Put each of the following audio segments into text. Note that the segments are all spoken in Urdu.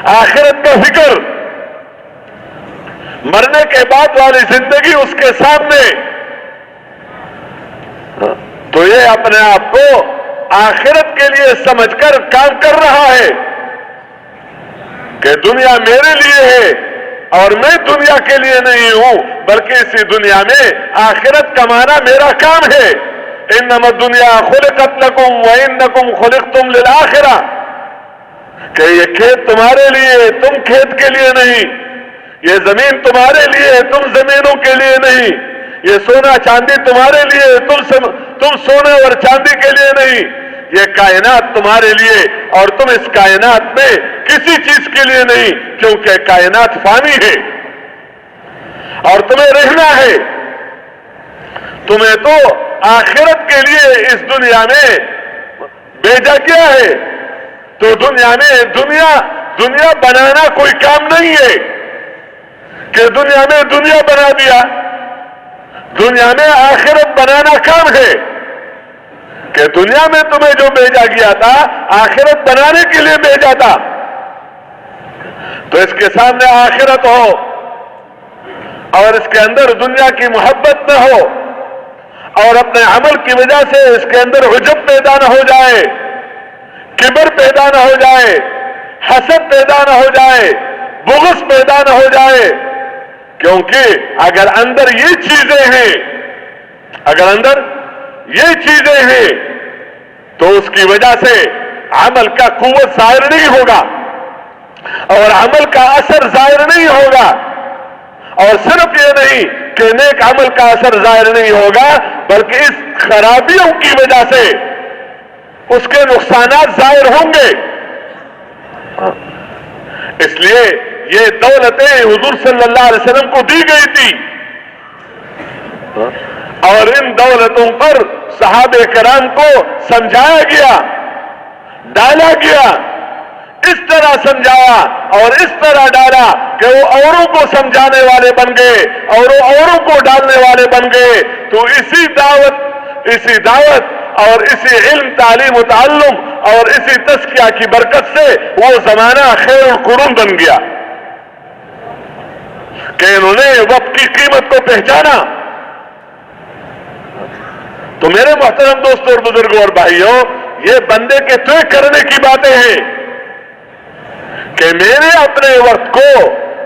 آخرت کا فکر، مرنے کے بعد والی زندگی اس کے سامنے، تو یہ اپنے آپ کو آخرت کے لیے سمجھ کر کام کر رہا ہے کہ دنیا میرے لیے ہے اور میں دنیا کے لیے نہیں ہوں، بلکہ اسی دنیا میں آخرت کمانا میرا کام ہے۔ انما الدنیا خلقت لکم وانکم خلقتم للآخرہ، کہ یہ کھیت تمہارے لیے، تم کھیت کے لیے نہیں، یہ زمین تمہارے لیے، تم زمینوں کے لیے نہیں، یہ سونا چاندی تمہارے لیے، تم سونے اور چاندی کے لیے نہیں، یہ کائنات تمہارے لیے اور تم اس کائنات میں کسی چیز کے لیے نہیں، کیونکہ کائنات فانی ہے اور تمہیں رہنا ہے۔ تمہیں تو آخرت کے لیے اس دنیا میں بھیجا گیا ہے، تو دنیا میں دنیا بنانا کوئی کام نہیں ہے کہ دنیا میں دنیا بنا دیا۔ دنیا میں آخرت بنانا کام ہے کہ دنیا میں تمہیں جو بھیجا گیا تھا آخرت بنانے کے لیے بھیجا تھا، تو اس کے سامنے آخرت ہو اور اس کے اندر دنیا کی محبت نہ ہو اور اپنے عمل کی وجہ سے اس کے اندر عجب پیدا نہ ہو جائے، کبر پیدا نہ ہو جائے، حسد پیدا نہ ہو جائے، بغض پیدا نہ ہو جائے، کیونکہ اگر اندر یہ چیزیں ہیں، اگر اندر یہ چیزیں ہیں تو اس کی وجہ سے عمل کا قوت ظاہر نہیں ہوگا اور عمل کا اثر ظاہر نہیں ہوگا، اور صرف یہ نہیں کہ نیک عمل کا اثر ظاہر نہیں ہوگا بلکہ اس خرابیوں کی وجہ سے اس کے نقصانات ظاہر ہوں گے۔ اس لیے یہ دولتیں حضور صلی اللہ علیہ وسلم کو دی گئی تھی اور ان دولتوں پر صحابہ کرام کو سمجھایا گیا، ڈالا گیا، اس طرح سمجھایا اور اس طرح ڈالا کہ وہ اوروں کو سمجھانے والے بن گئے اور وہ اوروں کو ڈالنے والے بن گئے۔ تو اسی دعوت اور اسی علم، تعلیم و تعلم اور اسی تزکیہ کی برکت سے وہ زمانہ خیر القرون بن گیا کہ انہوں نے وقت کی قیمت کو پہچانا۔ تو میرے محترم دوستوں اور بزرگوں اور بھائیوں، یہ بندے کے طے کرنے کی باتیں ہیں کہ میں نے اپنے وقت کو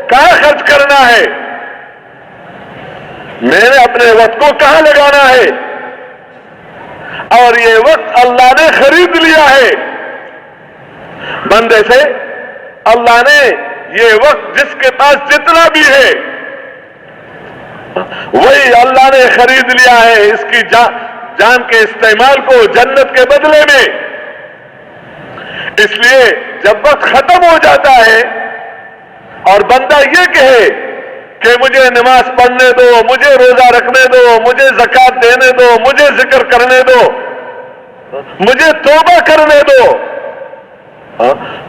کہاں خرچ کرنا ہے، میں نے اپنے وقت کو کہاں لگانا ہے، اور یہ وقت اللہ نے خرید لیا ہے بندے سے۔ اللہ نے یہ وقت جس کے پاس جتنا بھی ہے وہی اللہ نے خرید لیا ہے اس کی جان کے استعمال کو جنت کے بدلے میں۔ اس لیے جب وقت ختم ہو جاتا ہے اور بندہ یہ کہے کہ مجھے نماز پڑھنے دو، مجھے روزہ رکھنے دو، مجھے زکوٰۃ دینے دو، مجھے ذکر کرنے دو، مجھے توبہ کرنے دو،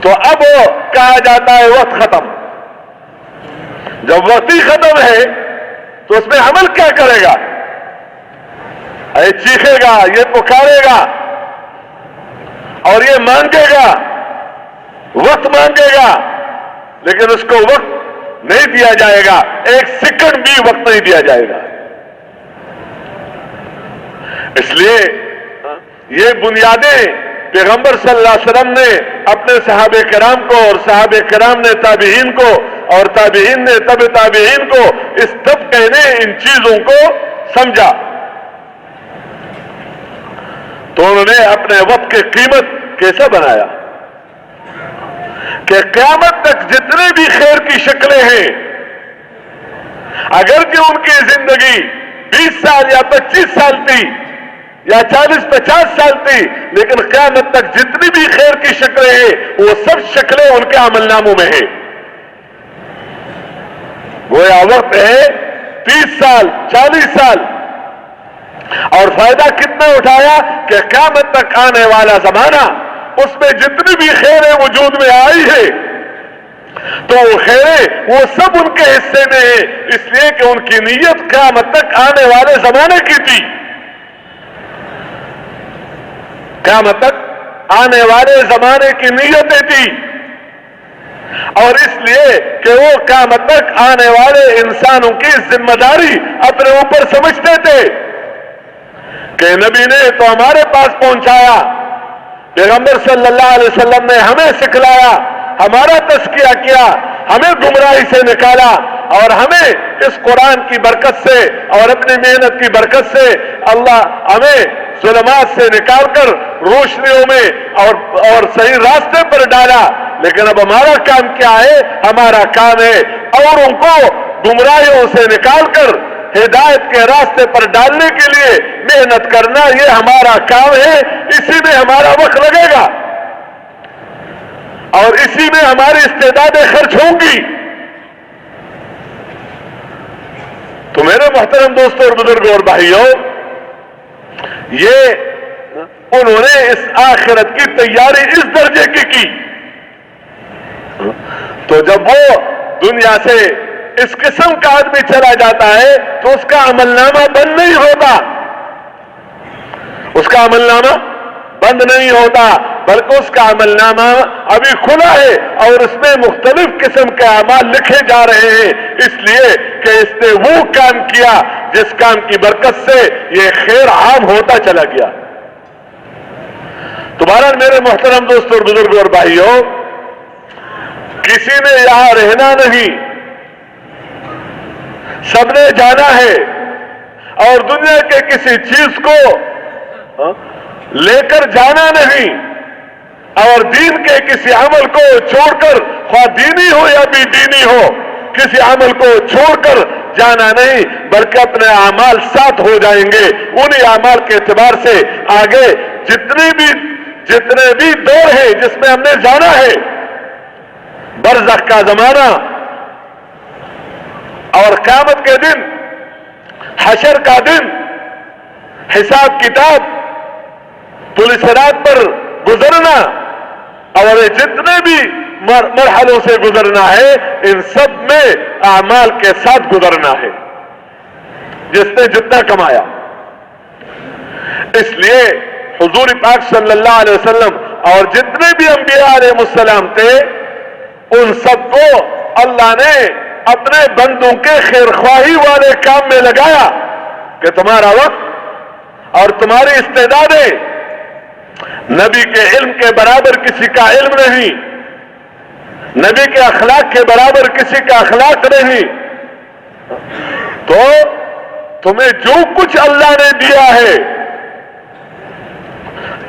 تو اب کہا جاتا ہے وقت ختم۔ جب وقت ہی ختم ہے تو اس میں عمل کیا کرے گا؟ یہ چیخے گا، یہ پکارے گا اور یہ مانگے گا، وقت مانگے گا، لیکن اس کو وقت نہیں دیا جائے گا، ایک سیکنڈ بھی وقت نہیں دیا جائے گا۔ اس لیے یہ بنیادیں پیغمبر صلی اللہ علیہ وسلم نے اپنے صحابہ کرام کو اور صحابہ کرام نے تابعین کو اور تابعین نے تبع تابعین کو اس طبقے نے ان چیزوں کو سمجھا، تو انہوں نے اپنے وقت کی قیمت کیسے بنایا کہ قیامت تک جتنے بھی خیر کی شکلیں ہیں، اگر کہ ان کی زندگی 20 سال یا 25 سال تھی یا 40-50 سال تھی، لیکن قیامت تک جتنی بھی خیر کی شکلیں ہیں وہ سب شکلیں ان کے عمل ناموں میں ہیں۔ گویا وقت ہے 30 سال 40 سال، اور فائدہ کتنا اٹھایا کہ قیامت تک آنے والا زمانہ اس میں جتنی بھی خیریں وجود میں آئی ہے تو وہ خیریں وہ سب ان کے حصے میں ہیں، اس لیے کہ ان کی نیت قیامت تک آنے والے زمانے کی تھی، قیامت تک آنے والے زمانے کی نیتیں تھی۔ اور اس لیے کہ وہ قیامت تک آنے والے انسانوں کی ذمہ داری اپنے اوپر سمجھتے تھے کہ نبی نے تو ہمارے پاس پہنچایا، پیغمبر صلی اللہ علیہ وسلم نے ہمیں سکھلایا، ہمارا تزکیہ کیا، ہمیں گمراہی سے نکالا، اور ہمیں اس قرآن کی برکت سے اور اپنی محنت کی برکت سے اللہ ہمیں ظلمات سے نکال کر روشنیوں میں اور صحیح راستے پر ڈالا۔ لیکن اب ہمارا کام کیا ہے؟ ہمارا کام ہے اوروں کو گمراہیوں سے نکال کر ہدایت کے راستے پر ڈالنے کے لیے محنت کرنا، یہ ہمارا کام ہے، اسی میں ہمارا وقت لگے گا اور اسی میں ہماری استعدادیں خرچ ہوں گی۔ تو میرے محترم دوستوں اور بزرگوں اور بھائیوں، یہ انہوں نے اس آخرت کی تیاری اس درجے کی تو جب وہ دنیا سے اس قسم کا آدمی چلا جاتا ہے تو اس کا عمل نامہ بند نہیں ہوتا، اس کا عمل نامہ بند نہیں ہوتا، بلکہ اس کا عمل نامہ ابھی کھلا ہے اور اس میں مختلف قسم کے اعمال لکھے جا رہے ہیں، اس لیے کہ اس نے وہ کام کیا جس کام کی برکت سے یہ خیر عام ہوتا چلا گیا۔ تمہارا میرے محترم دوستوں اور بزرگوں اور بھائیوں، کسی نے یہاں رہنا نہیں، سب نے جانا ہے اور دنیا کے کسی چیز کو لے کر جانا نہیں، اور دین کے کسی عمل کو چھوڑ کر، خواہ دینی ہو یا بھی دینی ہو، کسی عمل کو چھوڑ کر جانا نہیں، بلکہ اپنے اعمال ساتھ ہو جائیں گے۔ انہی اعمال کے اعتبار سے آگے جتنے بھی دور ہیں جس میں ہم نے جانا ہے، برزخ کا زمانہ اور قیامت کے دن، حشر کا دن، حساب کتاب، پولیس صراط پر گزرنا، اور جتنے بھی مرحلوں سے گزرنا ہے، ان سب میں اعمال کے ساتھ گزرنا ہے، جس نے جتنا کمایا۔ اس لیے حضور پاک صلی اللہ علیہ وسلم اور جتنے بھی انبیاء علیہ السلام تھے، ان سب کو اللہ نے اپنے بندوں کے خیر خواہی والے کام میں لگایا کہ تمہارا وقت اور تمہاری استعدادیں نبی کے علم کے برابر کسی کا علم نہیں، نبی کے اخلاق کے برابر کسی کا اخلاق نہیں، تو تمہیں جو کچھ اللہ نے دیا ہے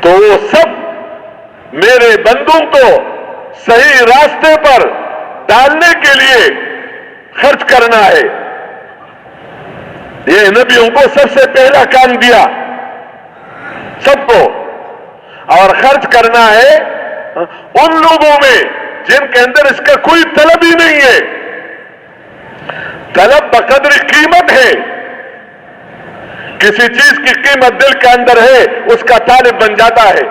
تو وہ سب میرے بندوں کو صحیح راستے پر ڈالنے کے لیے خرچ کرنا ہے۔ یہ نبیوں کو سب سے پہلا کام دیا سب کو، اور خرچ کرنا ہے ان لوگوں میں جن کے اندر اس کا کوئی طلب ہی نہیں ہے۔ طلب بقدر قیمت ہے، کسی چیز کی قیمت دل کے اندر ہے اس کا طالب بن جاتا ہے،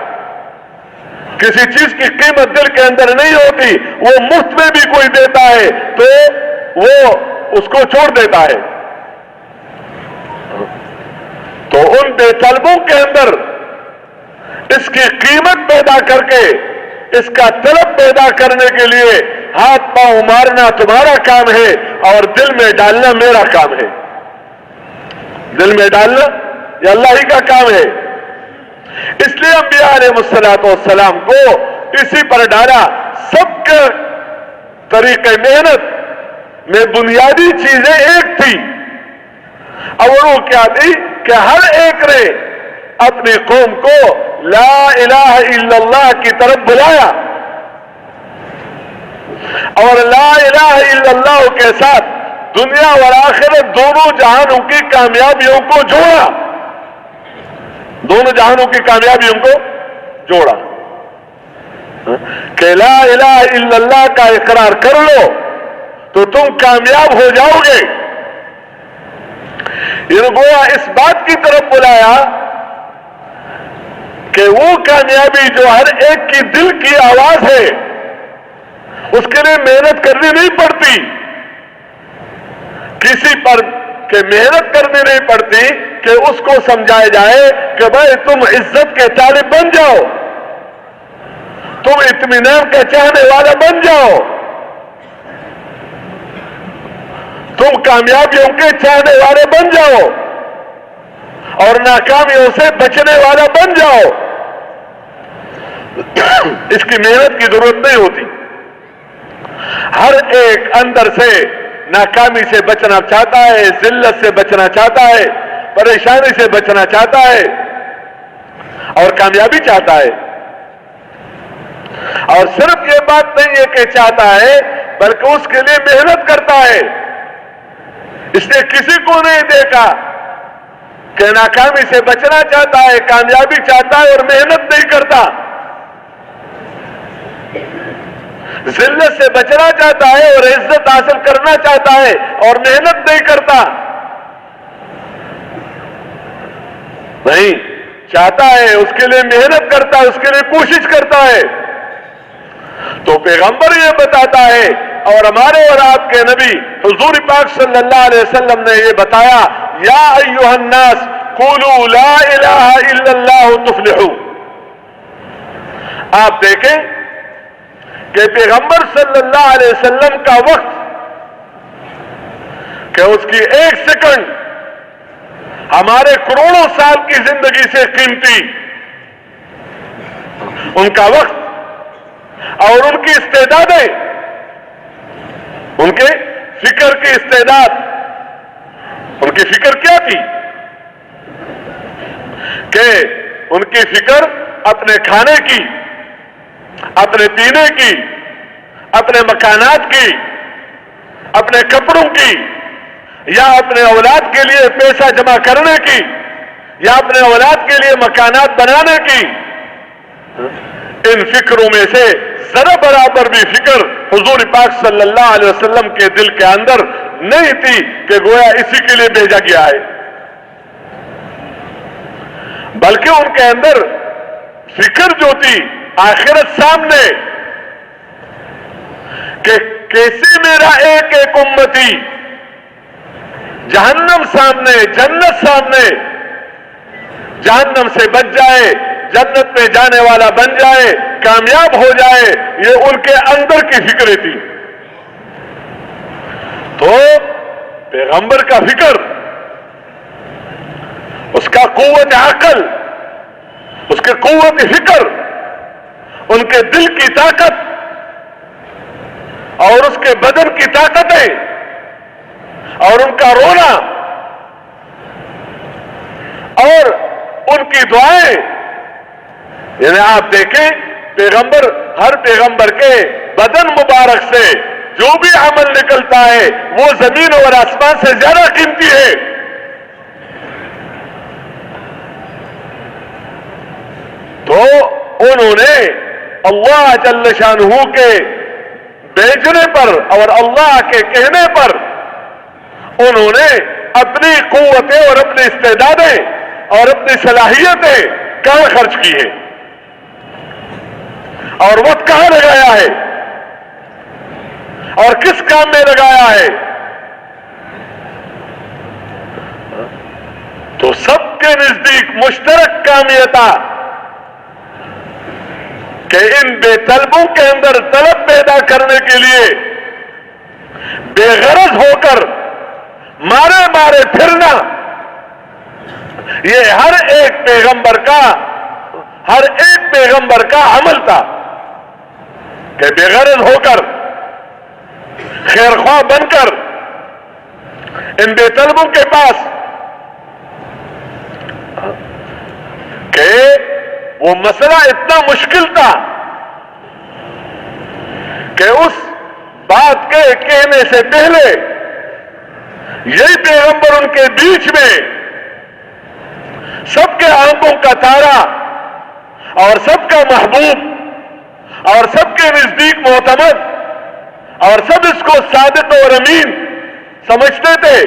کسی چیز کی قیمت دل کے اندر نہیں ہوتی، وہ مفت میں بھی کوئی دیتا ہے تو وہ اس کو چھوڑ دیتا ہے۔ تو ان بے طلبوں کے اندر اس کی قیمت پیدا کر کے، اس کا طلب پیدا کرنے کے لیے ہاتھ پاؤں مارنا تمہارا کام ہے اور دل میں ڈالنا میرا کام ہے۔ دل میں ڈالنا یہ اللہ ہی کا کام ہے۔ اس لیے انبیاء علیہ السلام کو اسی پر ڈالا۔ سب کے طریقے محنت میں بنیادی چیزیں ایک تھی، اور وہ کیا تھی کہ ہر ایک نے اپنی قوم کو لا الہ الا اللہ کی طرف بلایا، اور لا الہ الا اللہ کے ساتھ دنیا اور آخرت دونوں جہانوں کی کامیابیوں کو جوڑا، دونوں جہانوں کی کامیابیوں کو جوڑا کہ لا الہ الا اللہ کا اقرار کر لو تو تم کامیاب ہو جاؤ گے۔ یہ گویا اس بات کی طرف بلایا کہ وہ کامیابی جو ہر ایک کی دل کی آواز ہے، اس کے لیے محنت کرنی نہیں پڑتی، کسی پر کہ محنت کرنی نہیں پڑتی کہ اس کو سمجھایا جائے کہ بھائی تم عزت کے طالب بن جاؤ، تم اطمینان کا چاہنے والا بن جاؤ، تم کامیابیوں کے چاہنے والے بن جاؤ اور ناکامیوں سے بچنے والا بن جاؤ. اس کی محنت کی ضرورت نہیں ہوتی. ہر ایک اندر سے ناکامی سے بچنا چاہتا ہے, ذلت سے بچنا چاہتا ہے, پریشانی سے بچنا چاہتا ہے اور کامیابی چاہتا ہے. اور صرف یہ بات نہیں ہے کہ چاہتا ہے بلکہ اس کے لیے محنت کرتا ہے. اس نے کسی کو نہیں دیکھا کہ ناکامی سے بچنا چاہتا ہے, کامیابی چاہتا ہے اور محنت نہیں کرتا. ذلت سے بچنا چاہتا ہے اور عزت حاصل کرنا چاہتا ہے اور محنت نہیں کرتا. نہیں, چاہتا ہے, اس کے لیے محنت کرتا ہے, اس کے لیے کوشش کرتا ہے. تو پیغمبر یہ بتاتا ہے اور ہمارے اور آپ کے نبی حضور پاک صلی اللہ علیہ وسلم نے یہ بتایا, یا ایھا الناس قولوا لا الہ الا اللہ تفلحوا. آپ دیکھیں کہ پیغمبر صلی اللہ علیہ وسلم کا وقت, کہ اس کی ایک سیکنڈ ہمارے کروڑوں سال کی زندگی سے قیمتی, ان کا وقت اور ان کی استعدادیں, ان کے فکر کی استعداد, ان کی فکر کیا تھی کہ ان کی فکر اپنے کھانے کی, اپنے پینے کی, اپنے مکانات کی, اپنے کپڑوں کی, یا اپنے اولاد کے لیے پیسہ جمع کرنے کی, یا اپنے اولاد کے لیے مکانات بنانے کی. ان فکروں میں سے ذرا برابر بھی فکر حضور پاک صلی اللہ علیہ وسلم کے دل کے اندر نہیں تھی کہ گویا اسی کے لیے بھیجا گیا ہے, بلکہ ان کے اندر فکر جو تھی آخرت سامنے, کہ کیسے میرا ایک ایک امتی جہنم سامنے, جنت سامنے, جہنم سے بچ جائے, جنت میں جانے والا بن جائے, کامیاب ہو جائے. یہ ان کے اندر کی فکریں تھی. تو پیغمبر کا فکر, اس کا قوت عقل, اس کے قوت فکر, ان کے دل کی طاقت اور اس کے بدن کی طاقتیں اور ان کا رونا اور ان کی دعائیں, یعنی آپ دیکھیں پیغمبر, ہر پیغمبر کے بدن مبارک سے جو بھی عمل نکلتا ہے وہ زمین اور آسمان سے زیادہ قیمتی ہے. تو انہوں نے اللہ جل شانہ کے بھیجنے پر اور اللہ کے کہنے پر انہوں نے اپنی قوتیں اور اپنی استعدادیں اور اپنی صلاحیتیں کہاں خرچ کی ہے اور وقت کہاں لگایا ہے اور کس کام میں لگایا ہے. تو سب کے نزدیک مشترک کام یہ تھا کہ ان بے طلبوں کے اندر طلب پیدا کرنے کے لیے بے غرض ہو کر مارے مارے پھرنا, یہ ہر ایک پیغمبر کا عمل تھا کہ بے غرض ہو کر, خیر خواہ بن کر ان بے طلبوں کے پاس, کہ وہ مسئلہ اتنا مشکل تھا کہ اس بات کے کہنے سے پہلے یہی پیغمبر ان کے بیچ میں سب کے آنکھوں کا تارا اور سب کا محبوب اور سب کے نزدیک معتمد اور سب اس کو صادق اور امین سمجھتے تھے.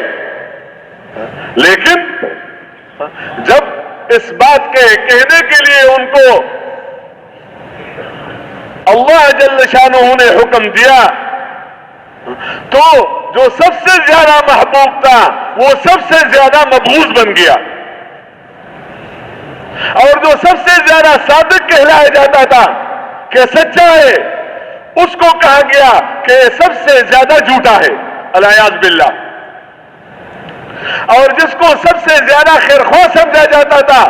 لیکن جب اس بات کے کہنے کے لیے ان کو اللہ جل شانہ نے حکم دیا تو جو سب سے زیادہ محبوب تھا وہ سب سے زیادہ مبغوض بن گیا, اور جو سب سے زیادہ صادق کہلایا جاتا تھا کہ سچا ہے, اس کو کہا گیا کہ یہ سب سے زیادہ جھوٹا ہے. الیاذ باللہ. اور جس کو سب سے زیادہ خیرخواہ سمجھا جاتا تھا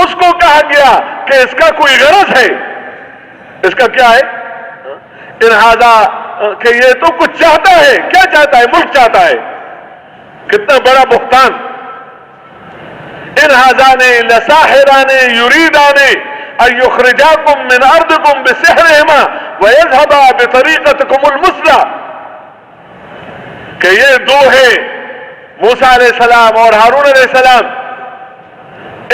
اس کو کہا گیا کہ اس کا کوئی غرض ہے. اس کا کیا ہے؟ انہذا کہ یہ تو کچھ چاہتا ہے. کیا چاہتا ہے؟ ملک چاہتا ہے. کتنا بڑا بہتان. انہذان لساحران یریدان ان یخرجاکم من ارضکم بسحرہما ویذھبا بطریقتکم المثلی. کہ یہ دو ہیں موسیٰ علیہ السلام اور ہارون علیہ السلام.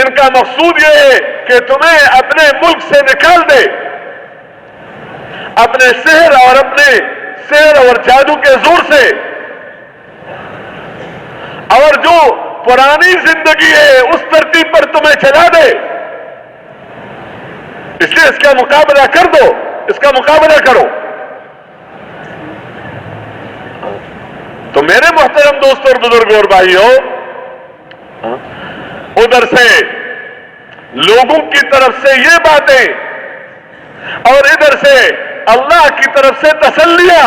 ان کا مقصود یہ ہے کہ تمہیں اپنے ملک سے نکال دے اپنے سحر اور جادو کے زور سے، اور جو پرانی زندگی ہے اس ترتیب پر تمہیں چلا دے. اس لیے اس کا مقابلہ کر دو، اس کا مقابلہ کرو. تو میرے محترم دوستوں اور بزرگوں اور بھائیوں، ادھر سے لوگوں کی طرف سے یہ باتیں اور ادھر سے اللہ کی طرف سے تسلیاں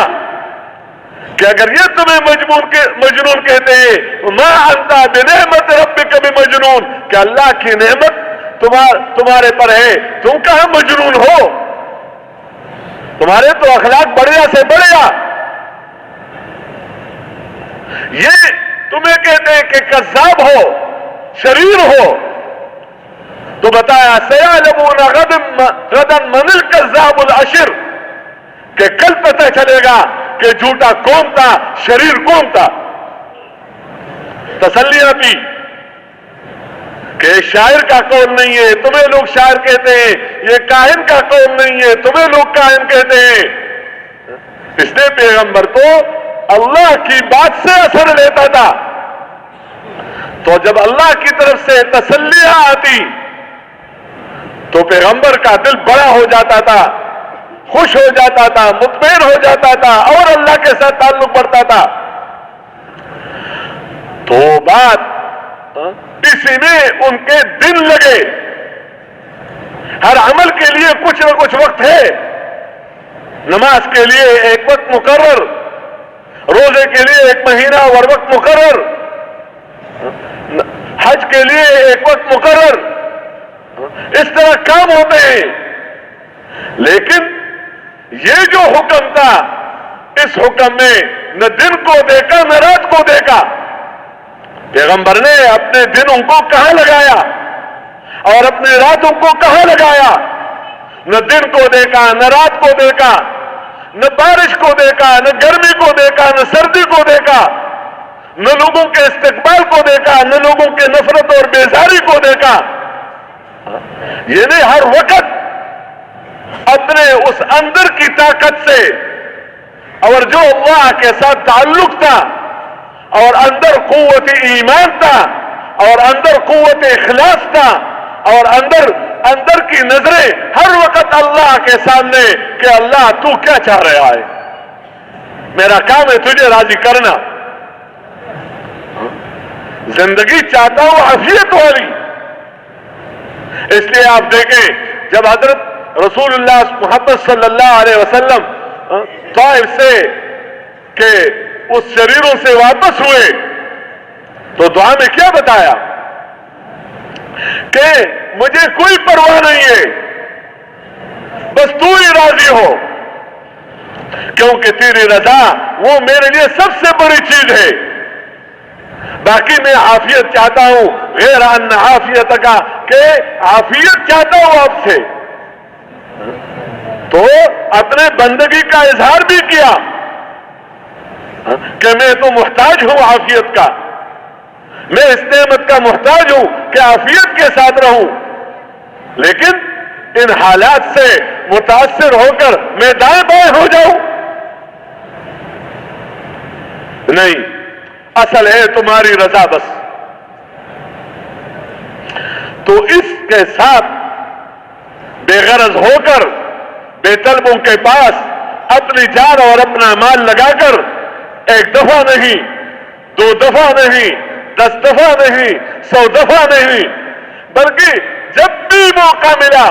کہ اگر یہ تمہیں مجنون کہتے ہیں، ما انت بنعمت ربک بمجنون، کہ اللہ کی نعمت تمہارے پر ہے، تم کہاں مجنون ہو؟ تمہارے تو اخلاق بڑھیا سے بڑھیا. یہ تمہیں کہتے ہیں کہ کذاب ہو، شریر ہو. تو بتایا سیعلمون غدا من الکذاب الاشر، کہ کل پتہ چلے گا کہ جھوٹا کون تھا، شریر کون تھا. تسلیاں تھی کہ شاعر کا قول نہیں ہے، تمہیں لوگ شاعر کہتے ہیں. یہ کاہن کا قول نہیں ہے، تمہیں لوگ کاہن کہتے ہیں. اس نے پیغمبر تو اللہ کی بات سے اثر لیتا تھا. تو جب اللہ کی طرف سے تسلیاں آتی تو پیغمبر کا دل بڑا ہو جاتا تھا، خوش ہو جاتا تھا، مطمئن ہو جاتا تھا اور اللہ کے ساتھ تعلق بڑھتا تھا. تو بات اسی میں ان کے دن لگے. ہر عمل کے لیے کچھ نہ کچھ وقت ہے. نماز کے لیے ایک وقت مقرر، روزے کے لیے ایک مہینہ اور وقت مقرر، حج کے لیے ایک وقت مقرر. اس طرح کام ہوتے ہیں. لیکن یہ جو حکم تھا، اس حکم میں نہ دن کو دیکھا نہ رات کو دیکھا. پیغمبر نے اپنے دنوں کو کہاں لگایا اور اپنے راتوں کو کہاں لگایا. نہ دن کو دیکھا نہ رات کو دیکھا، نہ بارش کو دیکھا نہ گرمی کو دیکھا نہ سردی کو دیکھا، نہ لوگوں کے استقبال کو دیکھا نہ لوگوں کے نفرت اور بیزاری کو دیکھا. یعنی ہر وقت اپنے اس اندر کی طاقت سے اور جو اللہ کے ساتھ تعلق تھا اور اندر قوت ایمان تھا اور اندر قوت اخلاص تھا اور اندر کی نظریں ہر وقت اللہ کے سامنے کہ اللہ تو کیا چاہ رہا ہے، میرا کام ہے تجھے راضی کرنا. زندگی چاہتا ہوں عافیت والی. اس لیے آپ دیکھیں جب حضرت رسول اللہ محمد صلی اللہ علیہ وسلم طائف سے کہ اس شریروں سے واپس ہوئے تو دعا میں کیا بتایا کہ مجھے کوئی پرواہ نہیں ہے، بس تو ہی راضی ہو، کیونکہ تیری رضا وہ میرے لیے سب سے بڑی چیز ہے. باقی میں عافیت چاہتا ہوں، غیر ان عافیت کا کہ عافیت چاہتا ہوں آپ سے. تو اپنے بندگی کا اظہار بھی کیا کہ میں تو محتاج ہوں عافیت کا، میں اس نعمت کا محتاج ہوں کہ عافیت کے ساتھ رہوں. لیکن ان حالات سے متاثر ہو کر میں دائیں بائیں ہو جاؤں نہیں. اصل ہے تمہاری رضا بس. تو اس کے ساتھ بے غرض ہو کر بے طلبوں کے پاس اپنی جان اور اپنا مال لگا کر ایک دفعہ نہیں، 2 دفعہ نہیں، 10 دفعہ نہیں، 100 دفعہ نہیں، بلکہ جب بھی موقع ملا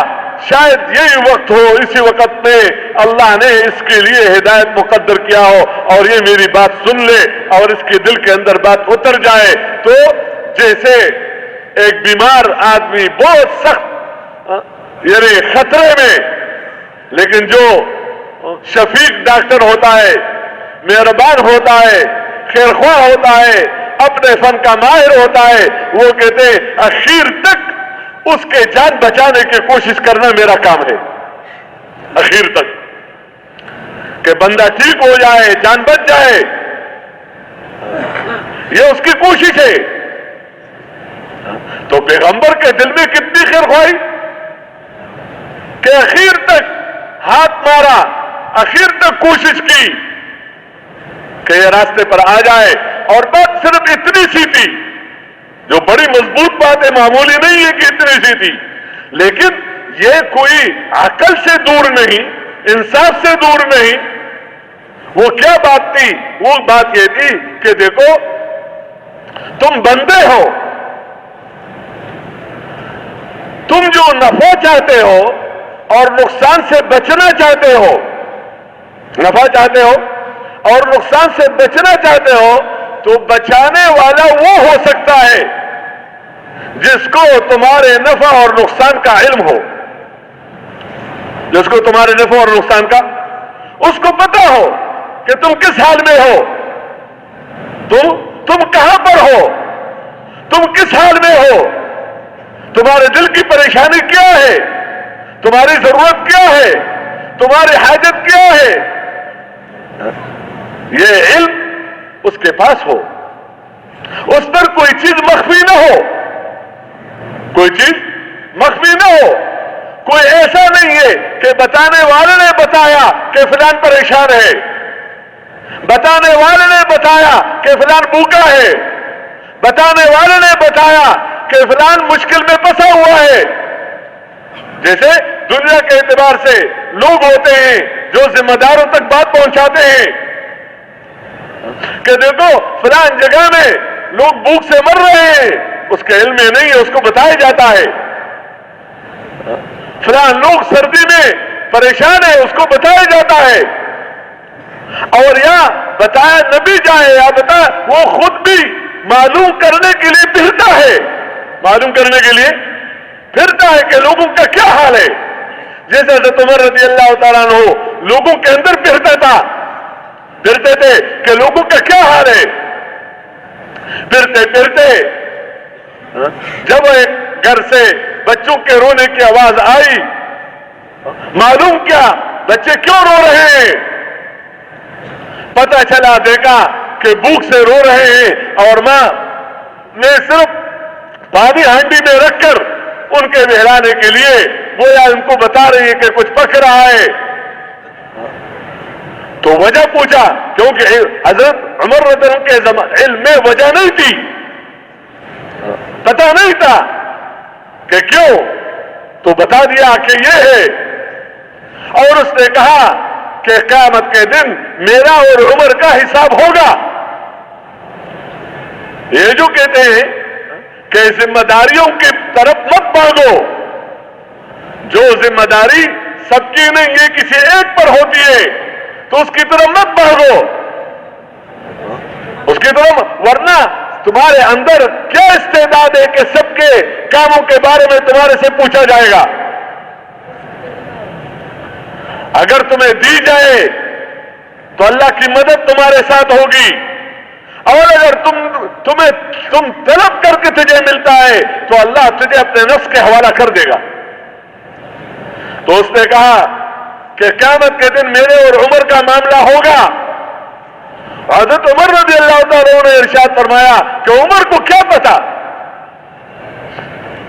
شاید یہی وقت ہو, اسی وقت میں اللہ نے اس کے لیے ہدایت مقدر کیا ہو اور یہ میری بات سن لے اور اس کے دل کے اندر بات اتر جائے. تو جیسے ایک بیمار آدمی بہت سخت یعنی خطرے میں, لیکن جو شفیق ڈاکٹر ہوتا ہے, مہربان ہوتا ہے, خیرخواہ ہوتا ہے, اپنے فن کا ماہر ہوتا ہے, وہ کہتے ہیں اخیر تک اس کے جان بچانے کی کوشش کرنا میرا کام ہے. اخیر تک کہ بندہ ٹھیک ہو جائے, جان بچ جائے, یہ اس کی کوشش ہے. تو پیغمبر کے دل میں کتنی خیرخواہی کہ اخیر تک ہاتھ مارا, اخیر تک کوشش کی کہ یہ راستے پر آ جائے. اور بات صرف اتنی سی تھی, جو بڑی مضبوط بات ہے, معمولی نہیں ہے کہ اتنی سی تھی, لیکن یہ کوئی عقل سے دور نہیں, انصاف سے دور نہیں. وہ کیا بات تھی؟ وہ بات یہ تھی کہ دیکھو تم بندے ہو, تم جو نفع چاہتے ہو اور نقصان سے بچنا چاہتے ہو, نفع چاہتے ہو اور نقصان سے بچنا چاہتے ہو, تو بچانے والا وہ ہو سکتا ہے جس کو تمہارے نفع اور نقصان کا علم ہو, جس کو تمہارے نفع اور نقصان کا, اس کو پتا ہو کہ تم کس حال میں ہو, تم کہاں پر ہو, تم کس حال میں ہو, تمہارے دل کی پریشانی کیا ہے, تمہاری ضرورت کیا ہے, تمہاری حاجت کیا ہے. یہ علم اس کے پاس ہو, اس پر کوئی چیز مخفی نہ ہو, کوئی چیز مخفی نہ ہو. کوئی ایسا نہیں ہے کہ بتانے والے نے بتایا کہ فلان پریشان ہے, بتانے والے نے بتایا کہ فلان بھوکا ہے, بتانے والے نے بتایا کہ فلان مشکل میں پھنسا ہوا ہے. جیسے دنیا کے اعتبار سے لوگ ہوتے ہیں جو ذمہ داروں تک بات پہنچاتے ہیں کہ دیکھو فلان جگہ میں لوگ بھوک سے مر رہے ہیں, اس کے علم میں نہیں ہے, اس کو بتایا جاتا ہے. فلان لوگ سردی میں پریشان ہیں, اس کو بتایا جاتا ہے. اور یا بتایا نہ بھی جائے, یا بتا وہ خود بھی معلوم کرنے کے لیے پھرتا ہے, معلوم کرنے کے لیے پھرتا ہے کہ لوگوں کا کیا حال ہے. جیسے حضرت عمر رضی اللہ تعالیٰ عنہ لوگوں کے اندر پھرتا تھا, پھرتے تھے کہ لوگوں کا کیا حال ہے. پھرتے پھرتے جب ایک گھر سے بچوں کے رونے کی آواز آئی, معلوم کیا بچے کیوں رو رہے ہیں, پتہ چلا دیکھا کہ بھوک سے رو رہے ہیں, اور ماں نے صرف پانی ہانڈی میں رکھ کر ان کے نہلانے کے لیے گویا ان کو بتا رہی ہے کہ کچھ پک رہا ہے. تو وجہ پوچھا, کیونکہ حضرت عمر رضی اللہ عنہ کے علم میں وجہ نہیں تھی, پتہ نہیں تھا کہ کیوں, تو بتا دیا کہ یہ ہے. اور اس نے کہا کہ قیامت کے دن میرا اور عمر کا حساب ہوگا. یہ جو کہتے ہیں کہ ذمہ داریوں کی طرف مت بھاگو, جو ذمہ داری سب کی نہیں ہے کسی ایک پر ہوتی ہے, تو اس کی طرف مت بھاگو, اس کی طرف, ورنہ تمہارے اندر کیا استعداد ہے کہ سب کے کاموں کے بارے میں تمہارے سے پوچھا جائے گا. اگر تمہیں دی جائے تو اللہ کی مدد تمہارے ساتھ ہوگی, اور اگر تم طلب کر کے تجھے ملتا ہے تو اللہ تجھے اپنے نفس کے حوالہ کر دے گا. تو اس نے کہا کہ قیامت کے دن میرے اور عمر کا معاملہ ہوگا. حضرت عمر رضی اللہ تعالیٰ عنہ نے ارشاد فرمایا کہ عمر کو کیا پتا.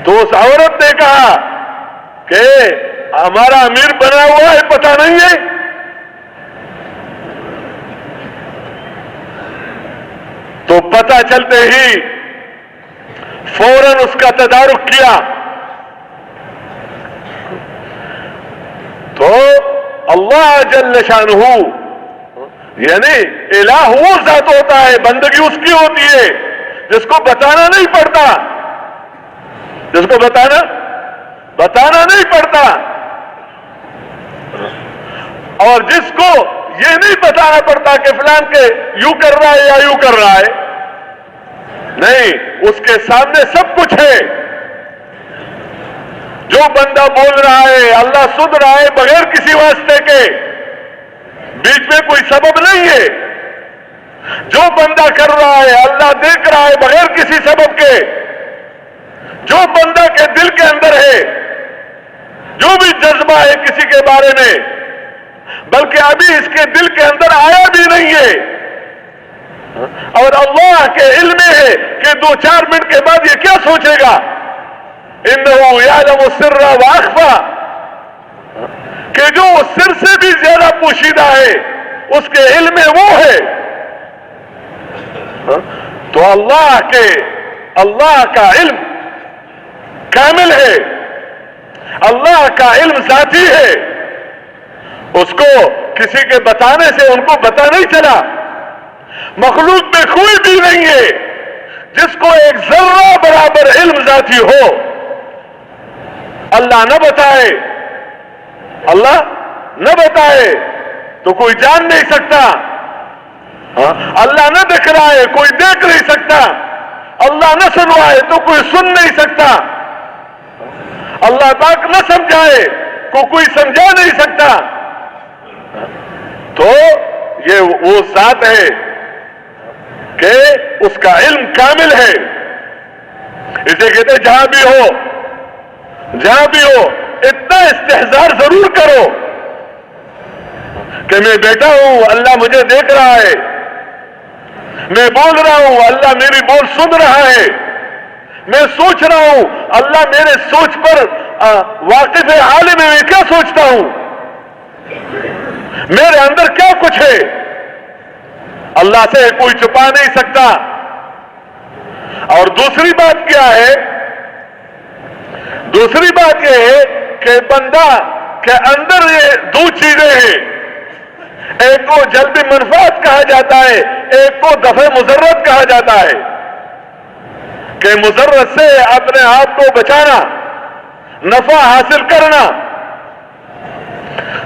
تو اس عورت نے کہا کہ ہمارا امیر بنا ہوا ہے, پتا نہیں ہے. تو پتہ چلتے ہی فوراً اس کا تدارک کیا. تو اللہ جل شانہ, یعنی الہ وہ ذات ہوتا ہے, بندگی اس کی ہوتی ہے جس کو بتانا نہیں پڑتا, جس کو بتانا نہیں پڑتا. اور جس کو یہ نہیں بتانا پڑتا کہ فلان کے یوں کر رہا ہے یا یوں کر رہا ہے، نہیں، اس کے سامنے سب کچھ ہے. جو بندہ بول رہا ہے اللہ سن رہا ہے بغیر کسی واسطے کے، بیچ میں کوئی سبب نہیں ہے. جو بندہ کر رہا ہے اللہ دیکھ رہا ہے بغیر کسی سبب کے. جو بندہ کے دل کے اندر ہے، جو بھی جذبہ ہے کسی کے بارے میں، بلکہ ابھی اس کے دل کے اندر آیا بھی نہیں ہے، اور اللہ کے علم میں ہے کہ 2-4 منٹ کے بعد یہ کیا سوچے گا. انہو یعلم السر واخفی، کہ جو سر سے بھی زیادہ پوشیدہ ہے اس کے علم میں وہ ہے. تو اللہ کا علم کامل ہے، اللہ کا علم ذاتی ہے. اس کو کسی کے بتانے سے ان کو پتہ نہیں چلا. مخلوق میں کوئی بھی نہیں ہے جس کو ایک ذرہ برابر علم ذاتی ہو. اللہ نہ بتائے، اللہ نہ بتائے تو کوئی جان نہیں سکتا. اللہ نہ دکھ رہا ہے کوئی دیکھ نہیں سکتا. اللہ نہ سنوائے تو کوئی سن نہیں سکتا. اللہ پاک نہ سمجھائے کو کوئی سمجھا نہیں سکتا. تو یہ وہ ذات ہے کہ اس کا علم کامل ہے. اسے کہتے جہاں بھی ہو اتنا استحضار ضرور کرو کہ میں بیٹا ہوں اللہ مجھے دیکھ رہا ہے، میں بول رہا ہوں اللہ میری بول سن رہا ہے، میں سوچ رہا ہوں اللہ میرے سوچ پر واقف ہے، عالم ہے میں کیا سوچتا ہوں، میرے اندر کیا کچھ ہے. اللہ سے کوئی چھپا نہیں سکتا. اور دوسری بات کیا ہے؟ دوسری بات یہ ہے کہ بندہ کے اندر یہ 2 چیزیں ہیں. ایک کو جلبی منفعت کہا جاتا ہے، ایک کو دفع مضرت کہا جاتا ہے، کہ مضرت سے اپنے آپ کو بچانا، نفع حاصل کرنا.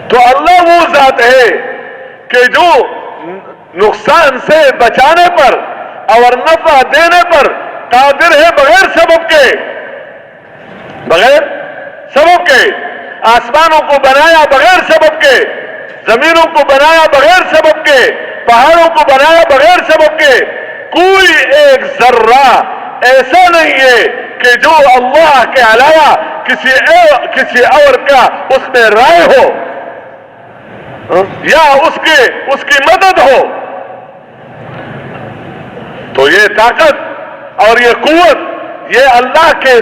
تو اللہ وہ ذات ہے کہ جو نقصان سے بچانے پر اور نفع دینے پر قادر ہے بغیر سبب کے. بغیر سبب کے آسمانوں کو بنایا بغیر سبب کے، زمینوں کو بنایا بغیر سبب کے، پہاڑوں کو بنایا بغیر سبب کے. کوئی ایک ذرہ ایسا نہیں ہے کہ جو اللہ کے علاوہ کسی اور کا اس میں رائے ہو یا اس کی مدد ہو. تو یہ طاقت اور یہ قوت یہ اللہ کے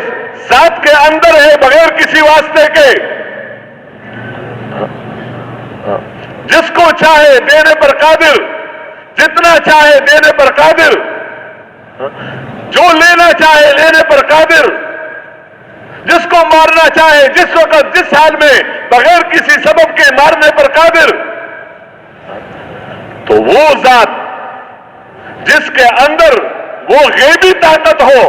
ذات کے اندر ہے بغیر کسی واسطے کے. جس کو چاہے دینے پر قادر، جتنا چاہے دینے پر قادر، جو لینا چاہے لینے پر قادر، جس کو مارنا چاہے جس وقت جس حال میں بغیر کسی سبب کے مارنے پر قادر. تو وہ ذات جس کے اندر وہ غیبی طاقت ہو،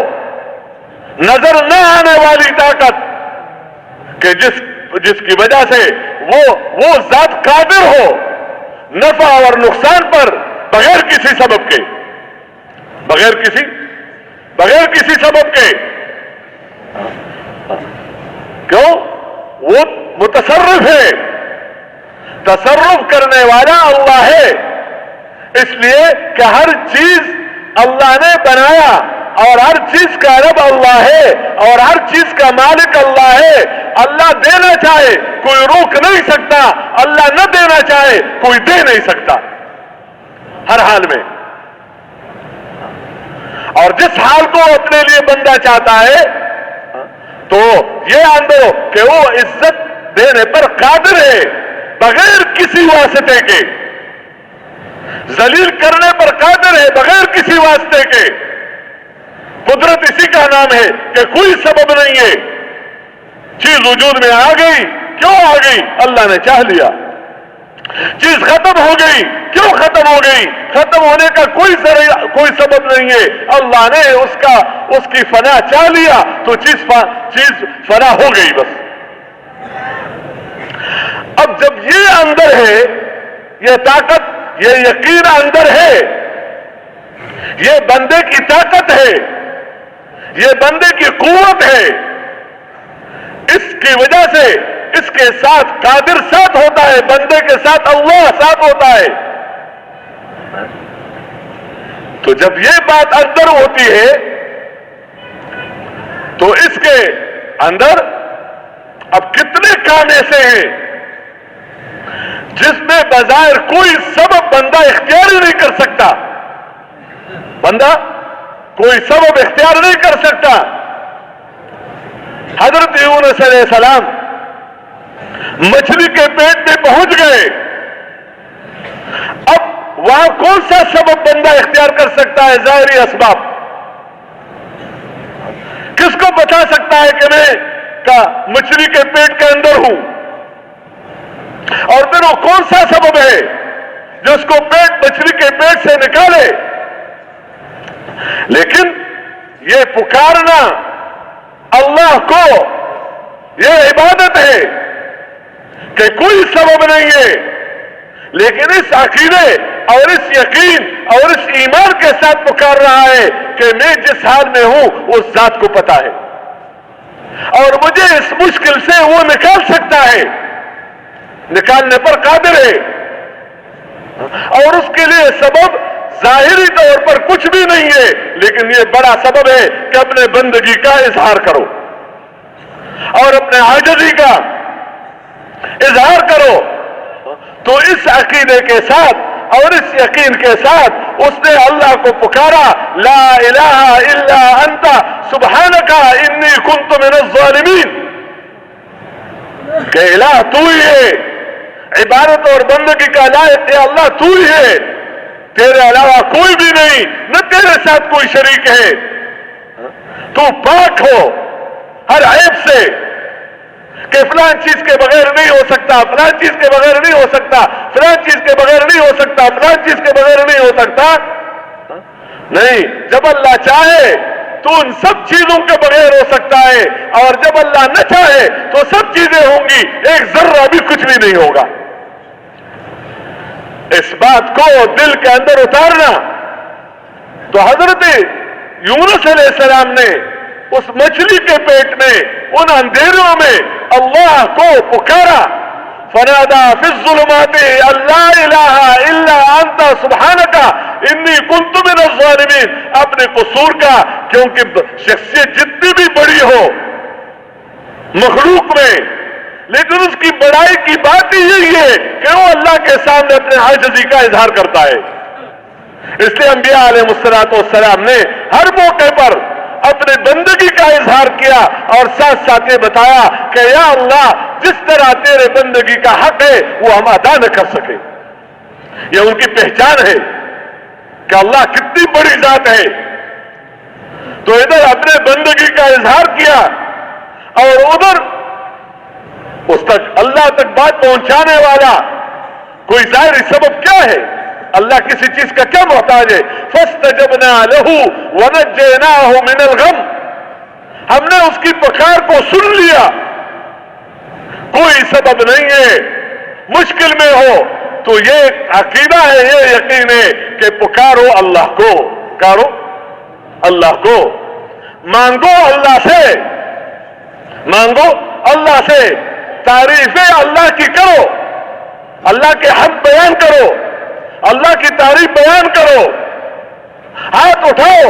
نظر نہ آنے والی طاقت، کہ جس کی وجہ سے وہ ذات قادر ہو نفع اور نقصان پر بغیر کسی سبب کے، بغیر کسی سبب کے. کیوں؟ وہ متصرف ہے، تصرف کرنے والا اللہ ہے. اس لیے کہ ہر چیز اللہ نے بنایا اور ہر چیز کا رب اللہ ہے اور ہر چیز کا مالک اللہ ہے. اللہ دینا چاہے کوئی روک نہیں سکتا، اللہ نہ دینا چاہے کوئی دے نہیں سکتا ہر حال میں. اور جس حال کو اپنے لیے بندہ چاہتا ہے تو یہ آندو کہ وہ عزت دینے پر قادر ہے بغیر کسی واسطے کے، ذلیل کرنے پر قادر ہے بغیر کسی واسطے کے. قدرت اسی کا نام ہے کہ کوئی سبب نہیں ہے، چیز وجود میں آ گئی. کیوں آ گئی؟ اللہ نے چاہ لیا. چیز ختم ہو گئی، کیوں ختم ہو گئی؟ ختم ہونے کا کوئی سبب نہیں ہے، اللہ نے اس کی فنا چاہ لیا تو چیز فنا ہو گئی بس. اب جب یہ اندر ہے، یہ طاقت، یہ یقین اندر ہے، یہ بندے کی طاقت ہے، یہ بندے کی قوت ہے، اس کی وجہ سے اس کے ساتھ قادر ساتھ ہوتا ہے، بندے کے ساتھ اللہ ساتھ ہوتا ہے. تو جب یہ بات اندر ہوتی ہے تو اس کے اندر اب کتنے کام ایسے ہیں جس میں بظاہر کوئی سبب بندہ اختیار ہی نہیں کر سکتا، بندہ کوئی سبب اختیار نہیں کر سکتا. حضرت یونس علیہ السلام مچھلی کے پیٹ میں پہنچ گئے. اب وہاں کون سا سبب بندہ اختیار کر سکتا ہے؟ ظاہری اسباب. کس کو بتا سکتا ہے کہ میں مچھلی کے پیٹ کے اندر ہوں؟ اور پھر وہ کون سا سبب ہے جو اس کو مچھلی کے پیٹ سے نکالے؟ لیکن یہ پکارنا اللہ کو یہ عبادت ہے کہ کوئی سبب نہیں ہے، لیکن اس عقیدے اور اس یقین اور اس ایمان کے ساتھ پکار رہا ہے کہ میں جس حال میں ہوں اس ذات کو پتا ہے اور مجھے اس مشکل سے وہ نکال سکتا ہے، نکالنے پر قادر ہے. اور اس کے لیے سبب ظاہری طور پر کچھ بھی نہیں ہے، لیکن یہ بڑا سبب ہے کہ اپنے بندگی کا اظہار کرو اور اپنے عاجزی کا اظہار کرو. تو اس عقیدے کے ساتھ اور اس یقین کے ساتھ اس نے اللہ کو پکارا، لا الہ الا انت سبحانک انی کنت من الظالمین، کہ الہ تو ہی ہے، عبادت اور بندگی کا لائق ہے اللہ تو ہی ہے، تیرے علاوہ کوئی بھی نہیں، نہ تیرے ساتھ کوئی شریک ہے، تو پاک ہو ہر عیب سے کہ فلان چیز کے بغیر نہیں ہو سکتا، فلان چیز کے بغیر نہیں ہو سکتا، فلان چیز کے بغیر نہیں ہو سکتا، فلان چیز کے بغیر نہیں ہو سکتا. نہیں، جب اللہ چاہے تو ان سب چیزوں کے بغیر ہو سکتا ہے، اور جب اللہ نہ چاہے تو سب چیزیں ہوں گی، ایک ذرہ بھی کچھ بھی نہیں ہوگا. اس بات کو دل کے اندر اتارنا. تو حضرت یونس علیہ السلام نے اس مچھلی کے پیٹ میں ان اندھیروں میں اللہ کو پکارا، فنادا فی الظلمات لا الہ الا انت سبحانک انی کنت من الظالمین. اپنے قصور کا، کیونکہ شخصیت جتنی بھی بڑی ہو مخلوق میں، لیکن اس کی بڑائی کی بات ہی یہی ہے کہ وہ اللہ کے سامنے اپنے عاجزی کا اظہار کرتا ہے. اس لیے انبیاء علیہ السلام نے ہر موقع پر اپنے بندگی کا اظہار کیا اور ساتھ ساتھ یہ بتایا کہ یا اللہ، جس طرح تیرے بندگی کا حق ہے وہ ہم ادا نہ کر سکے. یہ ان کی پہچان ہے کہ اللہ کتنی بڑی ذات ہے. تو ادھر اپنے بندگی کا اظہار کیا اور ادھر اس تک اللہ تک بات پہنچانے والا کوئی ظاہری سبب کیا ہے؟ اللہ کسی چیز کا کیا محتاج ہے؟ فَاسْتَجَبْنَا لَهُ وَنَجَّيْنَاهُ مِنَ الْغَمِّ. ہم نے اس کی پکار کو سن لیا. کوئی سبب نہیں ہے، مشکل میں ہو تو یہ عقیدہ ہے، یہ یقین ہے کہ پکارو اللہ کو، پکارو اللہ کو، مانگو اللہ سے، مانگو اللہ سے، تعریفیں اللہ کی کرو، اللہ کے حق بیان کرو، اللہ کی تعریف بیان کرو. ہاتھ اٹھاؤ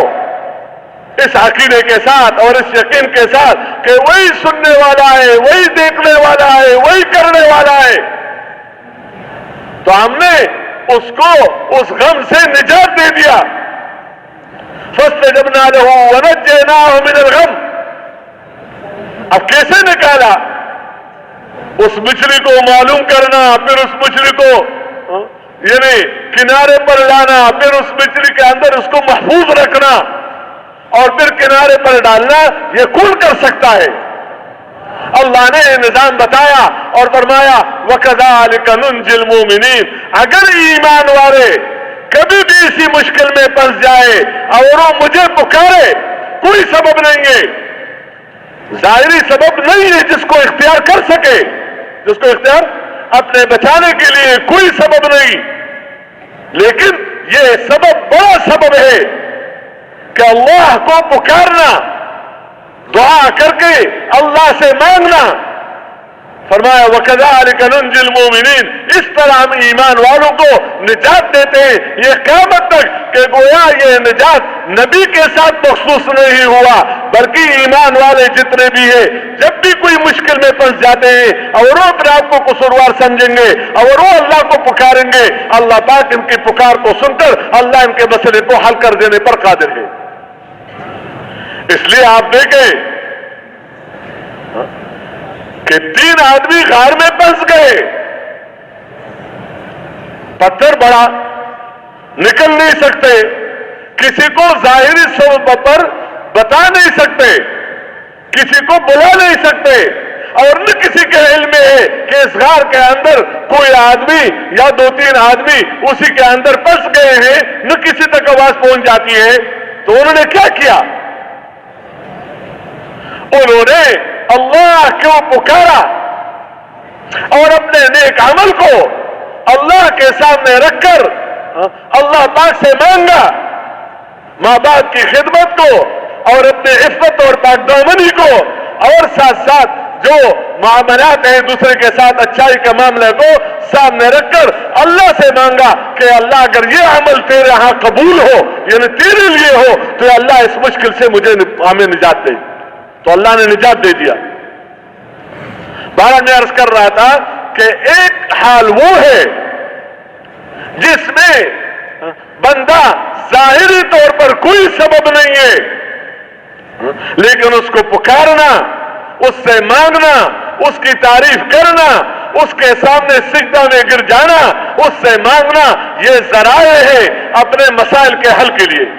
اس عقیدے کے ساتھ اور اس یقین کے ساتھ کہ وہی سننے والا ہے، وہی دیکھنے والا ہے، وہی کرنے والا ہے. تو ہم نے اس کو اس غم سے نجات دے دیا. فَاسْتَجَبْنَا لَهُ وَنَجَّيْنَاهُ مِنَ الْغَمِّ. اب کیسے نکالا؟ اس مچھلی کو معلوم کرنا، پھر اس مچھلی کو یعنی کنارے پر لانا، پھر اس مچھلی کے اندر اس کو محفوظ رکھنا اور پھر کنارے پر ڈالنا، یہ کون کر سکتا ہے؟ اللہ نے نظام بتایا اور فرمایا وَكَذَلِكَ نُنْجِي الْمُؤْمِنِينَ. اگر ایمان والے کبھی بھی اسی مشکل میں پھنس جائے اور وہ مجھے پکارے، کوئی سبب نہیں ہے، ظاہری سبب نہیں ہے جس کو اختیار کر سکے، جس کو اختیار اپنے بچانے کے لیے کوئی سبب نہیں، لیکن یہ سبب بڑا سبب ہے کہ اللہ کو پکارنا، دعا کر کے اللہ سے مانگنا۔ فرمایا وَكَذَلِكَ نُنْجِي الْمُؤْمِنِينَ، اس طرح ہم ایمان والوں کو نجات دیتے ہیں یہ قیامت تک، کہ گویا یہ نجات نبی کے ساتھ مخصوص نہیں ہوا بلکہ ایمان والے جتنے بھی ہیں جب بھی کوئی مشکل میں پھنس جاتے ہیں اور وہ اپنے آپ کو قصوروار سمجھیں گے اور وہ اللہ کو پکاریں گے، اللہ پاک ان کی پکار کو سن کر اللہ ان کے مسئلے کو حل کر دینے پر قادر ہے۔ اس لیے آپ دیکھیں کہ 3 آدمی غار میں پھنس گئے، پتھر بڑا، نکل نہیں سکتے، کسی کو ظاہری سبب پر بتا نہیں سکتے، کسی کو بلا نہیں سکتے، اور نہ کسی کے علم میں ہے کہ اس غار کے اندر کوئی آدمی یا 2-3 آدمی اسی کے اندر پھنس گئے ہیں، نہ کسی تک آواز پہنچ جاتی ہے۔ تو انہوں نے کیا کیا؟ انہوں نے اللہ کو پکارا اور اپنے نیک عمل کو اللہ کے سامنے رکھ کر اللہ پاک سے مانگا، ماں باپ کی خدمت کو اور اپنے عفت اور پاک دامنی کو، اور ساتھ ساتھ جو معاملات ہیں دوسرے کے ساتھ اچھائی کے معاملے کو سامنے رکھ کر اللہ سے مانگا کہ اللہ اگر یہ عمل تیرے ہاں قبول ہو، یعنی تیرے لیے ہو، تو اللہ اس مشکل سے ہمیں نجات دے۔ تو اللہ نے نجات دے دیا۔ بارہ میں عرض کر رہا تھا کہ ایک حال وہ ہے جس میں بندہ ظاہری طور پر کوئی سبب نہیں ہے، لیکن اس کو پکارنا، اس سے مانگنا، اس کی تعریف کرنا، اس کے سامنے سجدہ میں گر جانا، اس سے مانگنا، یہ ذرائع ہے اپنے مسائل کے حل کے لیے،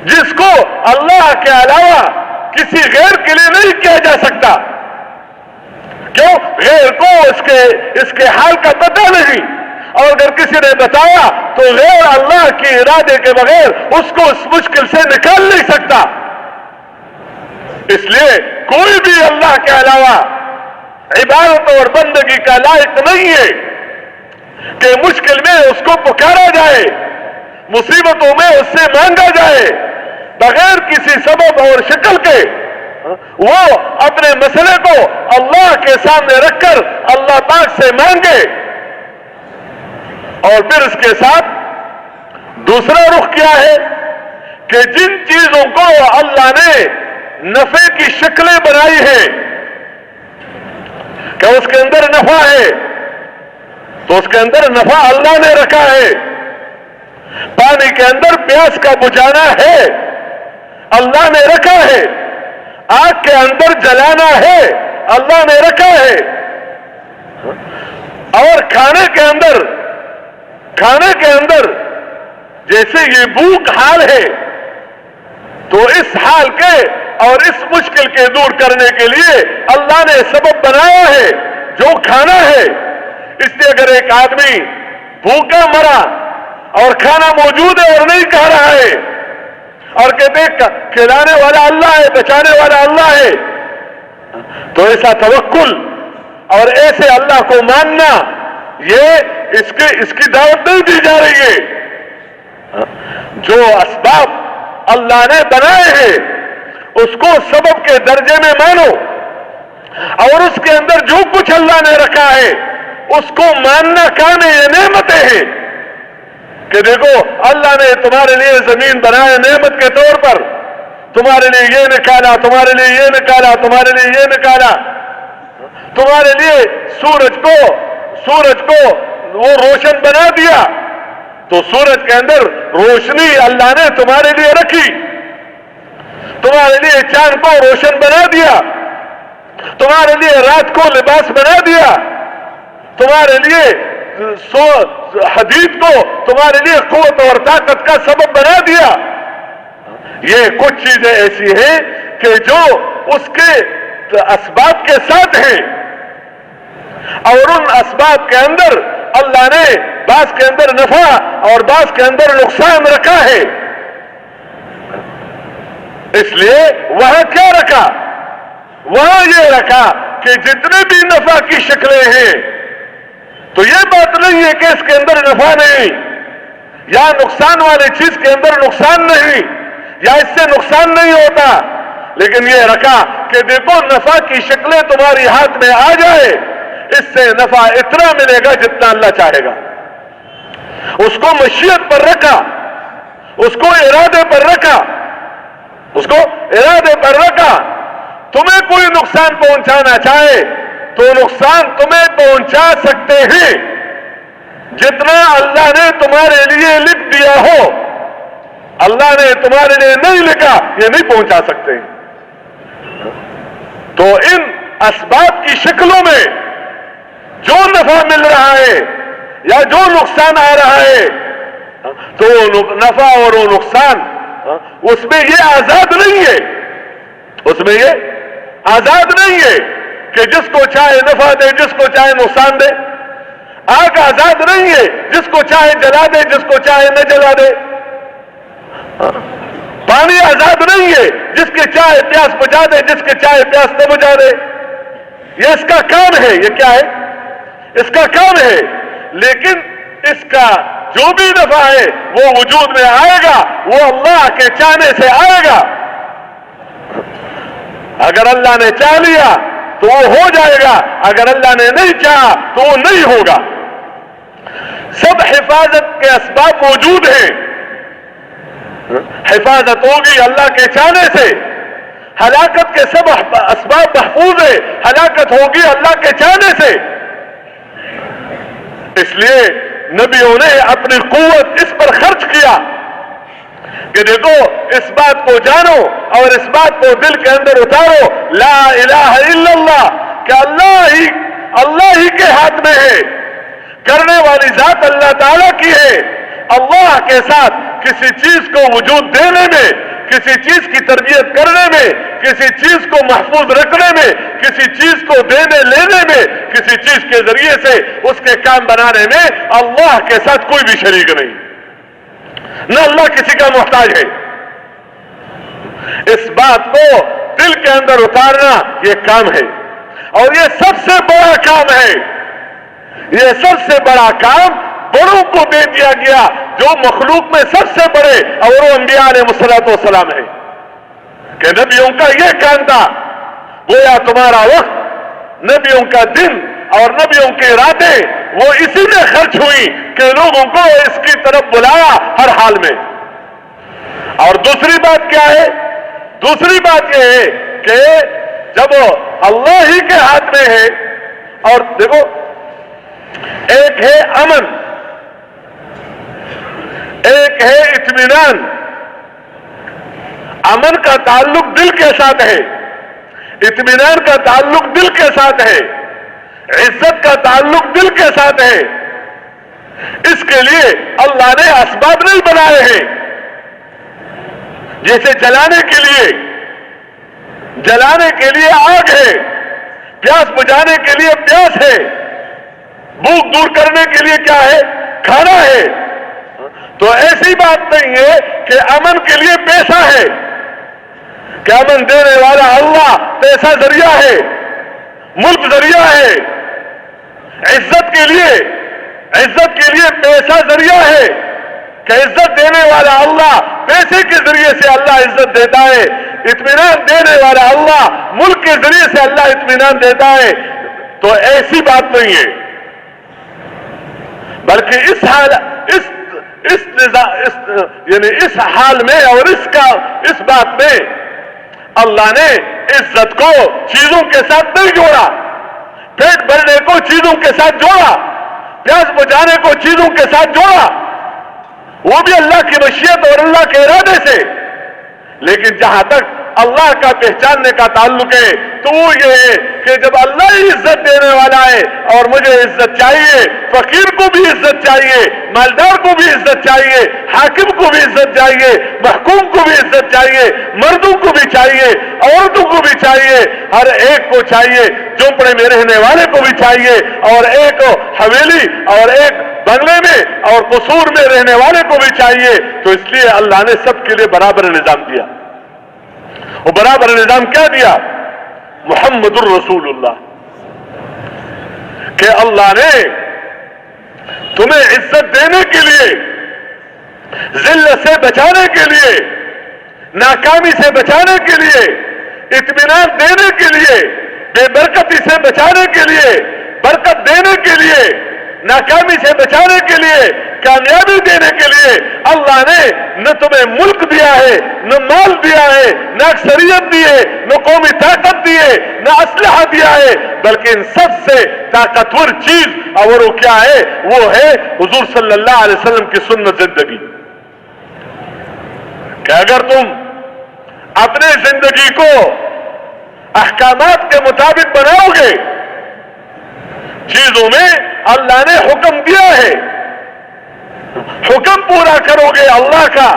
جس کو اللہ کے علاوہ کسی غیر کے لیے نہیں کیا جا سکتا۔ کیوں؟ غیر کو اس کے حال کا پتہ نہیں، اور اگر کسی نے بتایا تو غیر اللہ کے ارادے کے بغیر اس کو اس مشکل سے نکال نہیں سکتا۔ اس لیے کوئی بھی اللہ کے علاوہ عبادت اور بندگی کا لائق نہیں ہے کہ مشکل میں اس کو پکارا جائے، مصیبتوں میں اس سے مانگا جائے، بغیر کسی سبب اور شکل کے وہ اپنے مسئلے کو اللہ کے سامنے رکھ کر اللہ پاک سے مانگے۔ اور پھر اس کے ساتھ دوسرا رخ کیا ہے کہ جن چیزوں کو اللہ نے نفع کی شکلیں بنائی ہیں کہ اس کے اندر نفع ہے، تو اس کے اندر نفع اللہ نے رکھا ہے۔ پانی کے اندر پیاس کا بجھانا ہے، اللہ نے رکھا ہے۔ آگ کے اندر جلانا ہے، اللہ نے رکھا ہے۔ اور کھانے کے اندر جیسے یہ بھوک حال ہے، تو اس حال کے اور اس مشکل کے دور کرنے کے لیے اللہ نے سبب بنایا ہے جو کھانا ہے۔ اس لیے اگر ایک آدمی بھوکا مرا اور کھانا موجود ہے اور نہیں کھا رہا ہے، اور کہتے کھلانے والا اللہ ہے، بچانے والا اللہ ہے، تو ایسا توکل اور ایسے اللہ کو ماننا، یہ اس کی دعوت نہیں دی جا رہی ہے۔ جو اسباب اللہ نے بنائے ہیں اس کو سبب کے درجے میں مانو، اور اس کے اندر جو کچھ اللہ نے رکھا ہے اس کو ماننا کام ہے، یہ نعمتیں ہیں۔ کہ دیکھو اللہ نے تمہارے لیے زمین بنائے نعمت کے طور پر، تمہارے لیے یہ نکالا، تمہارے لیے یہ نکالا، تمہارے لیے یہ نکالا، تمہارے لیے سورج کو وہ روشن بنا دیا، تو سورج کے اندر روشنی اللہ نے تمہارے لیے رکھی، تمہارے لیے چاند کو روشن بنا دیا، تمہارے لیے رات کو لباس بنا دیا، تمہارے لیے حدید کو تمہارے لیے قوت اور طاقت کا سبب بنا دیا۔ یہ کچھ چیزیں ایسی ہیں کہ جو اس کے اسباب کے ساتھ ہیں، اور ان اسباب کے اندر اللہ نے بعض کے اندر نفع اور بعض کے اندر نقصان رکھا ہے۔ اس لیے وہاں کیا رکھا؟ وہاں یہ رکھا کہ جتنے بھی نفع کی شکلیں ہیں تو یہ بات نہیں ہے کہ اس کے اندر نفع نہیں یا نقصان والی چیز کے اندر نقصان نہیں یا اس سے نقصان نہیں ہوتا، لیکن یہ رکھا کہ دیکھو نفع کی شکلیں تمہاری ہاتھ میں آ جائے، اس سے نفع اتنا ملے گا جتنا اللہ چاہے گا۔ اس کو مشیت پر رکھا، اس کو ارادے پر رکھا، اس کو ارادے پر رکھا۔ تمہیں کوئی نقصان پہنچانا چاہے تو نقصان تمہیں پہنچا سکتے ہیں جتنا اللہ نے تمہارے لیے لکھ دیا ہو۔ اللہ نے تمہارے لیے نہیں لکھا، یہ نہیں پہنچا سکتے۔ تو ان اسباب کی شکلوں میں جو نفع مل رہا ہے یا جو نقصان آ رہا ہے تو وہ نفع اور وہ نقصان اس میں یہ آزاد نہیں ہے، اس میں یہ آزاد نہیں ہے کہ جس کو چاہے نفع دے، جس کو چاہے نقصان دے۔ آگ آزاد نہیں ہے، جس کو چاہے جلا دے، جس کو چاہے نہ جلا دے۔ پانی آزاد نہیں ہے، جس کے چاہے پیاس بجھا دے، جس کے چاہے پیاس نہ بجھا دے۔ یہ اس کا کام ہے، یہ کیا ہے؟ اس کا کام ہے، لیکن اس کا جو بھی نفع ہے وہ وجود میں آئے گا، وہ اللہ کے چاہنے سے آئے گا۔ اگر اللہ نے چاہ لیا تو وہ ہو جائے گا، اگر اللہ نے نہیں چاہا تو وہ نہیں ہوگا۔ سب حفاظت کے اسباب موجود ہیں، حفاظت ہوگی اللہ کے چاہنے سے، ہلاکت کے سب اسباب محفوظ ہیں، ہلاکت ہوگی اللہ کے چاہنے سے۔ اس لیے نبیوں نے اپنی قوت اس پر خرچ کیا کہ دیکھو اس بات کو جانو اور اس بات کو دل کے اندر اتارو، لا الہ الا اللہ، کہ اللہ ہی کے ہاتھ میں ہے، کرنے والی ذات اللہ تعالیٰ کی ہے۔ اللہ کے ساتھ کسی چیز کو وجود دینے میں، کسی چیز کی تربیت کرنے میں، کسی چیز کو محفوظ رکھنے میں، کسی چیز کو دینے لینے میں، کسی چیز کے ذریعے سے اس کے کام بنانے میں اللہ کے ساتھ کوئی بھی شریک نہیں، نہ اللہ کسی کا محتاج ہے۔ اس بات کو دل کے اندر اتارنا یہ کام ہے، اور یہ سب سے بڑا کام ہے۔ یہ سب سے بڑا کام بڑوں کو دے دیا گیا، جو مخلوق میں سب سے بڑے اور وہ انبیاء علیہ الصلوۃ والسلام ہے، کہ نبیوں کا یہ کام تھا۔ گویا تمہارا وقت، نبیوں کا دن اور نبیوں کی راتیں وہ اسی میں خرچ ہوئی کہ لوگوں کو اس کی طرف بلایا ہر حال میں۔ اور دوسری بات کیا ہے؟ دوسری بات یہ ہے کہ جب اللہ ہی کے ہاتھ میں ہے، اور دیکھو ایک ہے امن، ایک ہے اطمینان۔ امن کا تعلق دل کے ساتھ ہے، اطمینان کا تعلق دل کے ساتھ ہے، عزت کا تعلق دل کے ساتھ ہے۔ اس کے لیے اللہ نے اسباب نہیں بنائے ہیں، جیسے جلانے کے لیے آگ ہے، پیاس بجھانے کے لیے پیاس ہے، بھوک دور کرنے کے لیے کیا ہے؟ کھانا ہے۔ تو ایسی بات نہیں ہے کہ امن کے لیے پیسہ ہے، کہ امن دینے والا اللہ، پیسہ ذریعہ ہے، ملک ذریعہ ہے۔ عزت کے لیے پیسہ ذریعہ ہے، کہ عزت دینے والا اللہ، پیسے کے ذریعے سے اللہ عزت دیتا ہے۔ اطمینان دینے والا اللہ، ملک کے ذریعے سے اللہ اطمینان دیتا ہے۔ تو ایسی بات نہیں ہے، بلکہ اس حال میں اور اس بات میں اللہ نے عزت کو چیزوں کے ساتھ نہیں جوڑا، پیٹ بھرنے کو چیزوں کے ساتھ جوڑا، پیاس بجھانے کو چیزوں کے ساتھ جوڑا، وہ بھی اللہ کی مشیت اور اللہ کے ارادے سے۔ لیکن جہاں تک اللہ کا پہچاننے کا تعلق ہے تو وہ یہ ہے کہ جب اللہ ہی عزت دینے والا ہے اور مجھے عزت چاہیے، فقیر کو بھی عزت چاہیے، مالدار کو بھی عزت چاہیے، حاکم کو بھی عزت چاہیے، محکوم کو بھی عزت چاہیے، مردوں کو بھی چاہیے، عورتوں کو بھی چاہیے، ہر ایک کو چاہیے، جھونپڑے میں رہنے والے کو بھی چاہیے، اور ایک حویلی اور ایک بنگلے میں اور قصور میں رہنے والے کو بھی چاہیے۔ تو اس لیے اللہ نے سب کے لیے برابر نظام دیا۔ وہ برابر نظام کیا دیا؟ محمد الرسول اللہ، کہ اللہ نے تمہیں عزت دینے کے لیے، ذلت سے بچانے کے لیے، ناکامی سے بچانے کے لیے، اطمینان دینے کے لیے، بے برکتی سے بچانے کے لیے، برکت دینے کے لیے، ناکامی سے بچانے کے لیے، کامیابی دینے کے لیے اللہ نے نہ تمہیں ملک دیا ہے، نہ مال دیا ہے، نہ اکثریت دی ہے، نہ قومی طاقت دی ہے، نہ اسلحہ دیا ہے، بلکہ ان سب سے طاقتور چیز اور وہ کیا ہے؟ وہ ہے حضور صلی اللہ علیہ وسلم کی سنت زندگی. کہ اگر تم اپنے زندگی کو احکامات کے مطابق بناؤ گے، چیزوں میں اللہ نے حکم دیا ہے، حکم پورا کرو گے اللہ کا،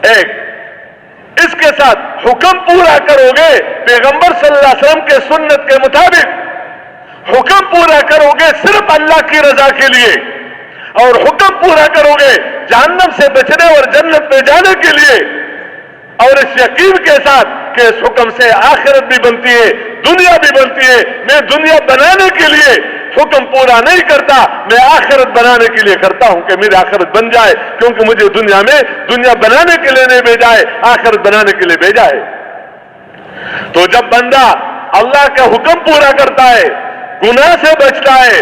ایک اس کے ساتھ حکم پورا کرو گے پیغمبر صلی اللہ علیہ وسلم کے سنت کے مطابق، حکم پورا کرو گے صرف اللہ کی رضا کے لیے، اور حکم پورا کرو گے جہنم سے بچنے اور جنت میں جانے کے لیے، اور اس یقین کے ساتھ کہ اس حکم سے آخرت بھی بنتی ہے، دنیا بھی بنتی ہے. میں دنیا بنانے کے لیے حکم پورا نہیں کرتا، میں آخرت بنانے کے لیے کرتا ہوں کہ میری آخرت بن جائے، کیونکہ مجھے دنیا میں دنیا بنانے کے لیے نہیں بھیجا ہے، آخرت بنانے کے لیے بھیجا ہے. تو جب بندہ اللہ کا حکم پورا کرتا ہے، گناہ سے بچتا ہے،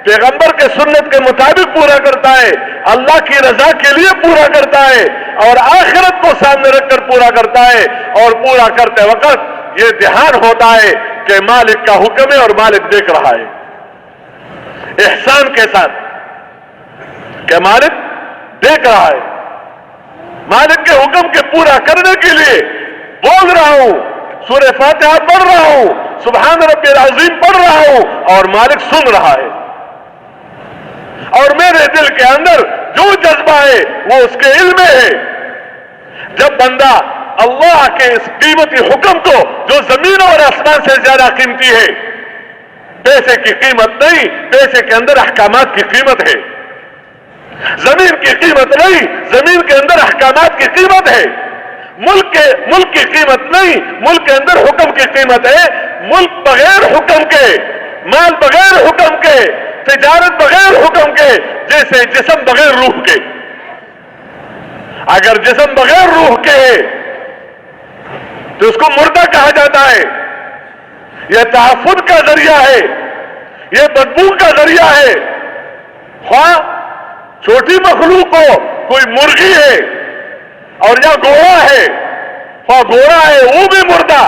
پیغمبر کے سنت کے مطابق پورا کرتا ہے، اللہ کی رضا کے لیے پورا کرتا ہے، اور آخرت کو سامنے رکھ کر پورا کرتا ہے، اور پورا کرتے وقت یہ دھیان ہوتا ہے کہ مالک کا حکم ہے اور مالک دیکھ رہا ہے، احسان کے ساتھ کہ مالک دیکھ رہا ہے. مالک کے حکم کے پورا کرنے کے لیے بول رہا ہوں، سورہ فاتحہ پڑھ رہا ہوں، سبحان ربی العظیم پڑھ رہا ہوں، اور مالک سن رہا ہے، اور میرے دل کے اندر جو جذبہ ہے وہ اس کے علم میں ہے. جب بندہ اللہ کے اس قیمتی حکم کو جو زمین اور آسمان سے زیادہ قیمتی ہے، پیسے کی قیمت نہیں، پیسے کے اندر احکامات کی قیمت ہے، زمین کی قیمت نہیں، زمین کے اندر احکامات کی قیمت ہے، ملک کی قیمت نہیں، ملک کے اندر حکم کی قیمت ہے. ملک بغیر حکم کے، مال بغیر حکم کے، تجارت بغیر حکم کے جیسے جسم بغیر روح کے. اگر جسم بغیر روح کے ہے تو اس کو مردہ کہا جاتا ہے. یہ تحفظ کا ذریعہ ہے، یہ بدبو کا ذریعہ ہے. خواہ چھوٹی مخلوق کو کوئی مرغی ہے اور یا گھوڑا ہے، خواہ گھوڑا ہے وہ بھی مردہ،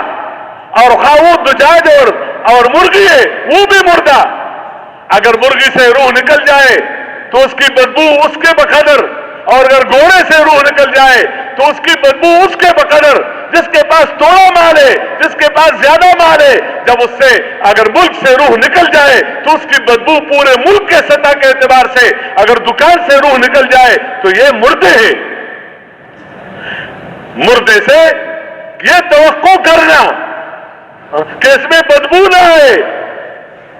اور خواہ وہ دجاج اور مرغی ہے وہ بھی مردہ. اگر مرغی سے روح نکل جائے تو اس کی بدبو اس کے بقدر، اور اگر گھوڑے سے روح نکل جائے تو اس کی بدبو اس کے بقدر. جس کے پاس تھوڑا مال ہے، جس کے پاس زیادہ مال ہے، جب اس سے اگر ملک سے روح نکل جائے تو اس کی بدبو پورے ملک کے سطح کے اعتبار سے، اگر دکان سے روح نکل جائے تو یہ مردے ہیں. مردے سے یہ توقع کرنا کہ اس میں بدبو نہ آئے،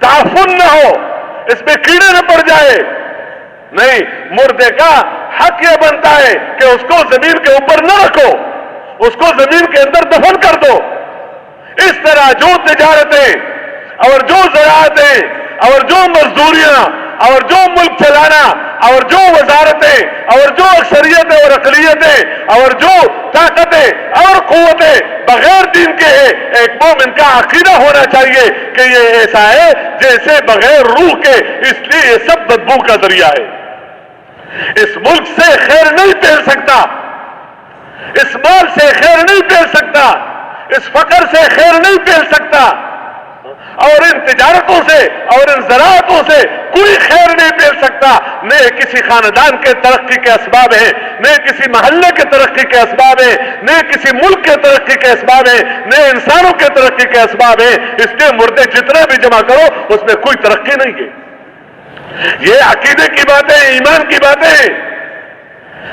تعفن نہ ہو، اس میں کیڑے نہ پڑ جائے، نہیں. مردے کا حق یہ بنتا ہے کہ اس کو زمین کے اوپر نہ رکھو، اس کو زمین کے اندر دفن کر دو. اس طرح جو تجارتیں اور جو زراعتیں اور جو مزدوریاں اور جو ملک چلانا اور جو وزارتیں اور جو اکثریتیں اور اقلیتیں اور جو طاقتیں اور قوتیں بغیر دین کے ہیں، ایک مومن کا عقیدہ ہونا چاہیے کہ یہ ایسا ہے جیسے بغیر روح کے، اس لیے یہ سب بدبو کا ذریعہ ہے. اس ملک سے خیر نہیں پھیل سکتا، اس مال سے خیر نہیں پھیل سکتا، اس فقر سے خیر نہیں پھیل سکتا، اور ان تجارتوں سے اور ان زراعتوں سے کوئی خیر نہیں پھیل سکتا. نہ کسی خاندان کے ترقی کے اسباب ہیں، نہ کسی محلے کے ترقی کے اسباب ہیں، نہ کسی ملک کے ترقی کے اسباب ہیں، نہ انسانوں کے ترقی کے اسباب ہیں. اس لیے مردے جتنے بھی جمع کرو اس میں کوئی ترقی نہیں ہے. یہ عقیدے کی باتیں، ایمان کی باتیں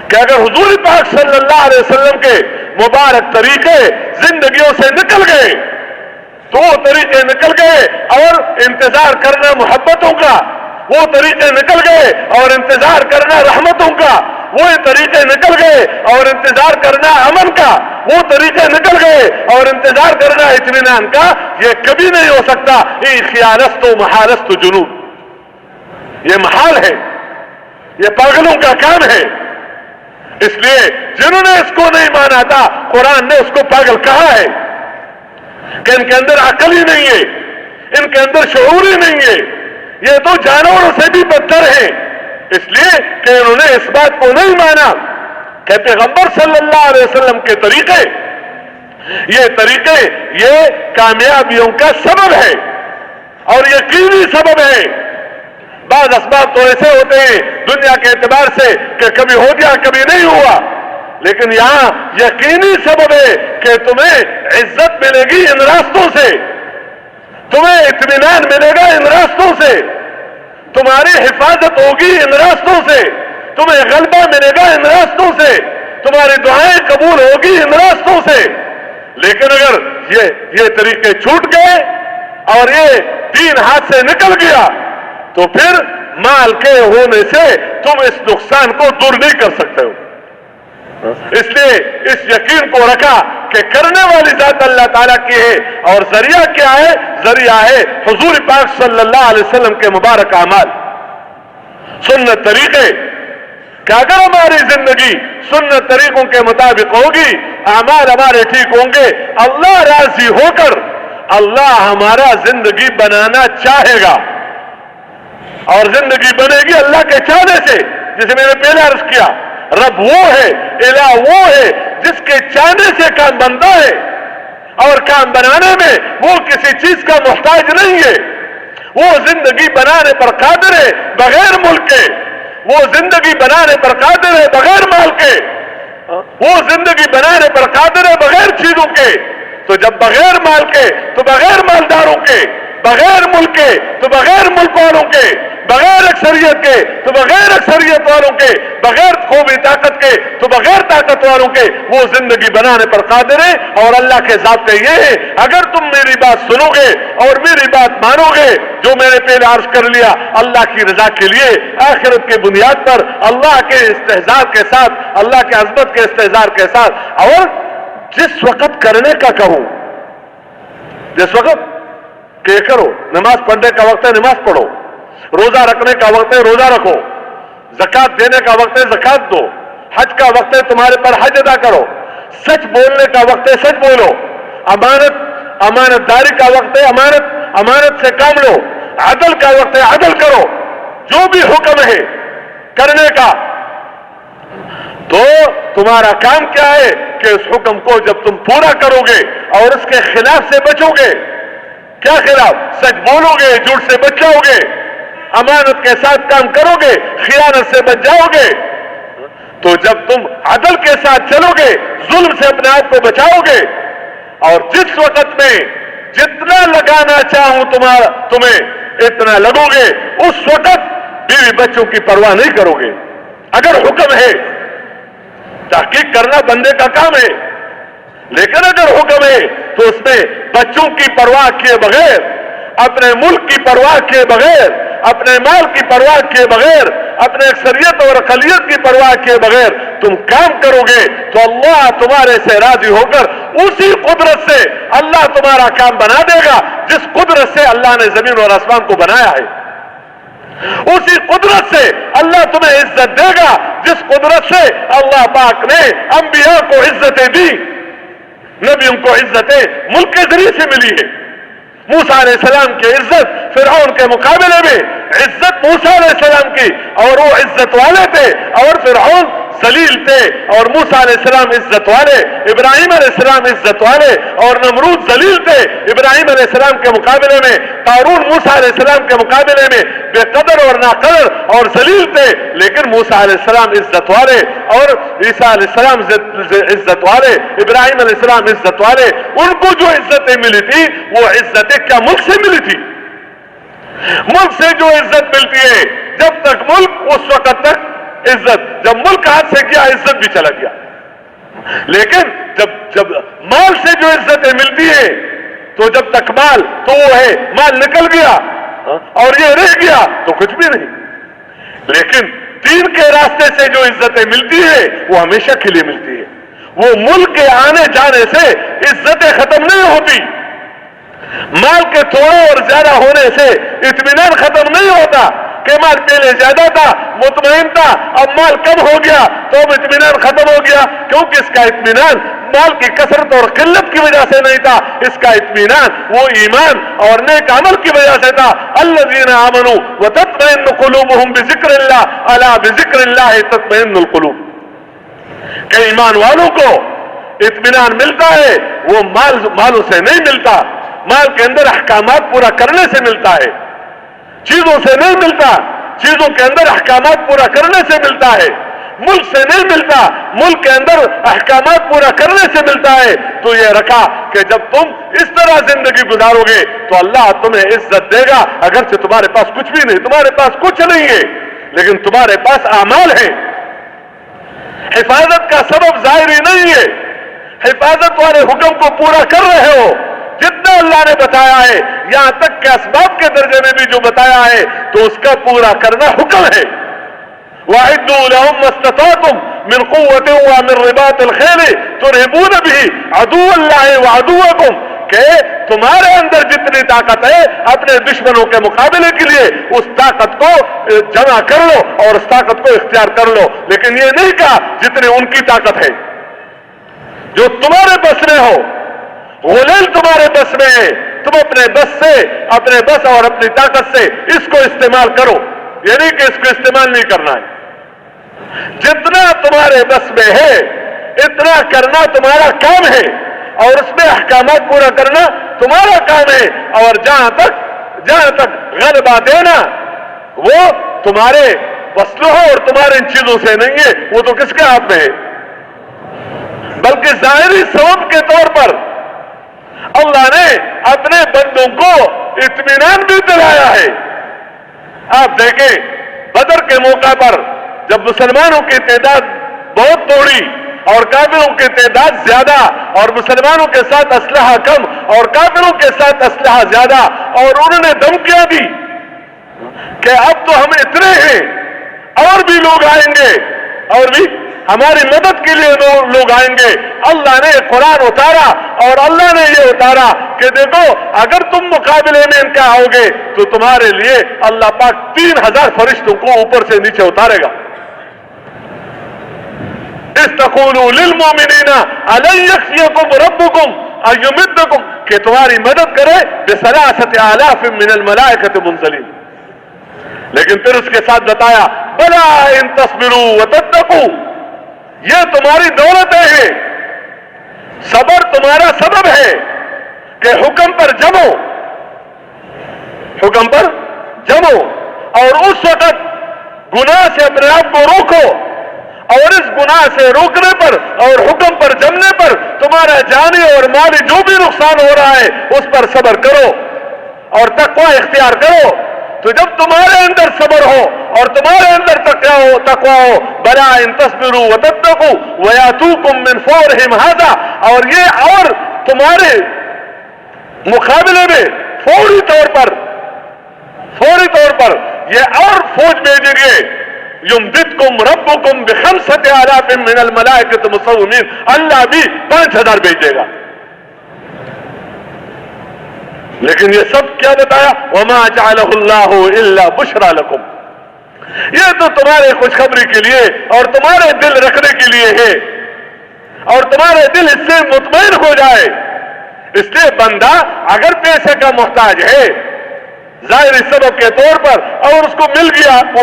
کہ اگر حضور پاک صلی اللہ علیہ وسلم کے مبارک طریقے زندگیوں سے نکل گئے تو وہ طریقے نکل گئے، اور انتظار کرنا محبتوں کا، وہ طریقے نکل گئے اور انتظار کرنا رحمتوں کا، وہ طریقے نکل گئے اور انتظار کرنا امن کا، وہ طریقے نکل گئے اور انتظار کرنا اطمینان کا، یہ کبھی نہیں ہو سکتا۔ یہ خیالست و محالست جنون، یہ محال ہے، یہ پاگلوں کا کام ہے۔ اس لیے جنہوں نے اس کو نہیں مانا تھا، قرآن نے اس کو پاگل کہا ہے کہ ان کے اندر عقل ہی نہیں ہے، ان کے اندر شعور ہی نہیں ہے، یہ تو جانوروں سے بھی بدتر ہیں، اس لیے کہ انہوں نے اس بات کو نہیں مانا کہ پیغمبر صلی اللہ علیہ وسلم کے طریقے، یہ طریقے یہ کامیابیوں کا سبب ہے اور یقینی سبب ہے۔ بعض اسباب تو ایسے ہوتے ہیں دنیا کے اعتبار سے کہ کبھی ہو گیا کبھی نہیں ہوا، لیکن یہاں یقینی سبب ہے کہ تمہیں عزت ملے گی ان راستوں سے، تمہیں اطمینان ملے گا ان راستوں سے، تمہاری حفاظت ہوگی ان راستوں سے، تمہیں غلبہ ملے گا ان راستوں سے، تمہاری دعائیں قبول ہوگی ان راستوں سے۔ لیکن اگر یہ طریقے چھوٹ گئے اور یہ دین ہاتھ سے نکل گیا تو پھر مال کے ہونے سے تم اس نقصان کو دور نہیں کر سکتے ہو۔ اس لیے اس یقین کو رکھا کہ کرنے والی ذات اللہ تعالیٰ کی ہے، اور ذریعہ کیا ہے؟ ذریعہ ہے حضور پاک صلی اللہ علیہ وسلم کے مبارک اعمال، سنت طریقے، کہ اگر ہماری زندگی سنت طریقوں کے مطابق ہوگی، اعمال ہمارے ٹھیک ہوں گے، اللہ راضی ہو کر اللہ ہمارا زندگی بنانا چاہے گا، اور زندگی بنے گی اللہ کے چاہنے سے، جسے میں نے پہلے عرض کیا، رب وہ ہے، الہ وہ ہے جس کے چاہنے سے کام بنتا ہے، اور کام بنانے میں وہ کسی چیز کا محتاج نہیں ہے، وہ زندگی بنانے پر قادر ہے بغیر ملک کے، وہ زندگی بنانے پر قادر ہے بغیر مال کے، وہ زندگی بنانے پر قادر ہے بغیر چیزوں کے۔ تو جب بغیر مال کے تو بغیر مالداروں کے، بغیر ملک کے تو بغیر ملک والوں کے، بغیر اکثریت کے تو بغیر اکثریت والوں کے، بغیر قومی طاقت کے تو بغیر طاقت والوں کے، وہ زندگی بنانے پر قادر ہے۔ اور اللہ کے ضابطے یہ ہے، اگر تم میری بات سنو گے اور میری بات مانو گے، جو میں نے پہلے عرض کر لیا، اللہ کی رضا کے لیے، آخرت کے بنیاد پر، اللہ کے استحضار کے ساتھ، اللہ کے عظمت کے استحضار کے ساتھ، اور جس وقت کرنے کا کہوں، جس وقت کہ کرو، نماز پڑھنے کا وقت ہے نماز پڑھو، روزہ رکھنے کا وقت ہے روزہ رکھو، زکات دینے کا وقت ہے زکات دو، حج کا وقت ہے تمہارے پر حج ادا کرو، سچ بولنے کا وقت ہے سچ بولو، امانت داری کا وقت ہے امانت سے کام لو، عدل کا وقت ہے عدل کرو، جو بھی حکم ہے کرنے کا، تو تمہارا کام کیا ہے کہ اس حکم کو جب تم پورا کرو گے اور اس کے خلاف سے بچو گے، کیا خلاف؟ سچ بولو گے، جھوٹ سے بچ جاؤ گے، امانت کے ساتھ کام کرو گے، خیانت سے بچ جاؤ گے، تو جب تم عدل کے ساتھ چلو گے، ظلم سے اپنے آپ کو بچاؤ گے، اور جس وقت میں جتنا لگانا چاہوں تمہیں اتنا لگو گے، اس وقت بیوی بچوں کی پرواہ نہیں کرو گے۔ اگر حکم ہے، تحقیق کرنا بندے کا کام ہے، لیکن اگر حکم ہے تو اس میں بچوں کی پرواہ کیے بغیر، اپنے ملک کی پرواہ کیے بغیر، اپنے مال کی پرواہ کیے بغیر، اپنے اکثریت اور اقلیت کی پرواہ کیے بغیر تم کام کرو گے تو اللہ تمہارے سے راضی ہو کر اسی قدرت سے اللہ تمہارا کام بنا دے گا جس قدرت سے اللہ نے زمین اور آسمان کو بنایا ہے، اسی قدرت سے اللہ تمہیں عزت دے گا جس قدرت سے اللہ پاک نے انبیاء کو عزتیں دی، نبیوں کو عزتیں ملک کے ذریعے سے ملی ہے۔ موسیٰ علیہ السلام کی عزت فرعون کے مقابلے میں عزت موسیٰ علیہ السلام کی، اور وہ عزت والے تھے اور فرعون ذلیل تھے، اور موسیٰ علیہ السلام عزت والے، ابراہیم علیہ السلام عزت والے، اور نمرود ذلیل تھے ابراہیم علیہ السلام کے مقابلے میں، قارون موسیٰ علیہ السلام کے مقابلے میں بے قدر اور ناقدر اور ذلیل تھے، لیکن موسیٰ علیہ السلام عزت والے، اور عیسیٰ علیہ السلام عزت والے، ابراہیم علیہ السلام عزت والے۔ ان کو جو عزتیں ملی تھی وہ عزتیں کیا ملک سے ملی تھی؟ ملک سے جو عزت ملتی ہے، جب تک ملک اس وقت تک عزت، جب ملک ہاتھ سے گیا عزت بھی چلا گیا، لیکن جب مال سے جو عزتیں ملتی ہے تو جب تک مال تو وہ ہے، مال نکل گیا اور یہ رہ گیا تو کچھ بھی نہیں، لیکن دین کے راستے سے جو عزتیں ملتی ہے وہ ہمیشہ کے لیے ملتی ہے. وہ ملک کے آنے جانے سے عزتیں ختم نہیں ہوتی. مال کے تھوڑا اور زیادہ ہونے سے اطمینان ختم نہیں ہوتا کہ مال پہلے زیادہ تھا مطمئن تھا, اب مال کم ہو گیا تو اب اطمینان ختم ہو گیا, کیونکہ اس کا اطمینان مال کی کثرت اور قلت کی وجہ سے نہیں تھا, اس کا اطمینان وہ ایمان اور نیک عمل کی وجہ سے تھا. الذین آمنوا وتطمئن قلوبهم بذکر اللہ الا بذکر اللہ تطمئن القلوب. کہ ایمان والوں کو اطمینان ملتا ہے وہ مالوں سے نہیں ملتا, مال کے اندر احکامات پورا کرنے سے ملتا ہے, چیزوں سے نہیں ملتا, چیزوں کے اندر احکامات پورا کرنے سے ملتا ہے, ملک سے نہیں ملتا, ملک کے اندر احکامات پورا کرنے سے ملتا ہے. تو یہ رکھا کہ جب تم اس طرح زندگی گزارو گے تو اللہ تمہیں عزت دے گا, اگرچہ تمہارے پاس کچھ بھی نہیں, تمہارے پاس کچھ نہیں ہے لیکن تمہارے پاس اعمال ہیں. حفاظت کا سبب ظاہری نہیں ہے, حفاظت والے حکم کو پورا کر رہے ہو جتنا اللہ نے بتایا ہے, یہاں تک کہ اسباب کے درجے میں بھی جو بتایا ہے تو اس کا پورا کرنا حکم ہے. وَأَعِدُّوا لَهُم مَّا اسْتَطَعْتُم مِّن قُوَّةٍ وَمِن رِّبَاطِ الْخَيْلِ تُرْهِبُونَ بِهِ عَدُوَّ اللَّهِ وَعَدُوَّكُمْ, کہ تمہارے اندر جتنی طاقت ہے اپنے دشمنوں کے مقابلے کے لیے اس طاقت کو جمع کر لو اور اس طاقت کو اختیار کر لو. لیکن یہ نہیں کہا جتنی ان کی طاقت ہے, جو تمہارے بس میں ہو, غلیل تمہارے بس میں ہے, تم اپنے بس سے, اپنے بس اور اپنی طاقت سے اس کو استعمال کرو. یہ نہیں کہ اس کو استعمال نہیں کرنا ہے, جتنا تمہارے بس میں ہے اتنا کرنا تمہارا کام ہے اور اس میں احکامات پورا کرنا تمہارا کام ہے. اور جہاں تک غلبہ دینا وہ تمہارے وسلوں اور تمہارے ان چیزوں سے نہیں ہے, وہ تو کس کے ہاتھ میں ہے. بلکہ ظاہری سبب کے طور پر اللہ نے اپنے بندوں کو اطمینان بھی دلایا ہے. آپ دیکھیں بدر کے موقع پر جب مسلمانوں کی تعداد بہت تھوڑی اور کافروں کی تعداد زیادہ اور مسلمانوں کے ساتھ اسلحہ کم اور کافروں کے ساتھ اسلحہ زیادہ, اور انہوں نے دھمکیاں دی کہ اب تو ہم اتنے ہیں اور بھی لوگ آئیں گے اور بھی ہماری مدد کے لیے لوگ آئیں گے. اللہ نے قرآن اتارا اور اللہ نے یہ اتارا کہ دیکھو اگر تم مقابلے میں ان کا آؤ گے تو تمہارے لیے اللہ پاک 3000 فرشتوں کو اوپر سے نیچے اتارے گا. استقولوا للمؤمنین الن یکفیکم ربکم ان یمدکم, کہ تمہاری مدد کرے بثلاثۃ آلاف من الملائکۃ منزلین. لیکن پھر اس کے ساتھ بتایا بلا ان تصبروا وتتقوا, یہ تمہاری دولتیں ہیں, صبر تمہارا سبب ہے کہ حکم پر جمو, حکم پر جمو, اور اس وقت گناہ سے اپنے آپ کو روکو, اور اس گناہ سے روکنے پر اور حکم پر جمنے پر تمہارا جانی اور مالی جو بھی نقصان ہو رہا ہے اس پر صبر کرو اور تقوی اختیار کرو. تو جب تمہارے اندر صبر ہو اور تمہارے اندر تقوی ہو, بلا ان تصبروا وتتقوا ویاتوکم من فورہم ھذا, اور یہ اور تمہارے مقابلے میں فوری طور پر یہ اور فوج بھیجیں گے. یمددکم ربکم بخمسۃ آلاف من الملائکۃ مسومین, اللہ بھی 5000 بھیجے گا. لیکن یہ سب کیا بتایا, وما جعلہ اللہ الا بشرا لکم, یہ تو تمہارے خوشخبری کے لیے اور تمہارے دل رکھنے کے لیے ہے اور تمہارے دل اس سے مطمئن ہو جائے. اس لیے بندہ اگر پیسے کا محتاج ہے ظاہری سبب کے طور پر اور اس کو مل گیا وہ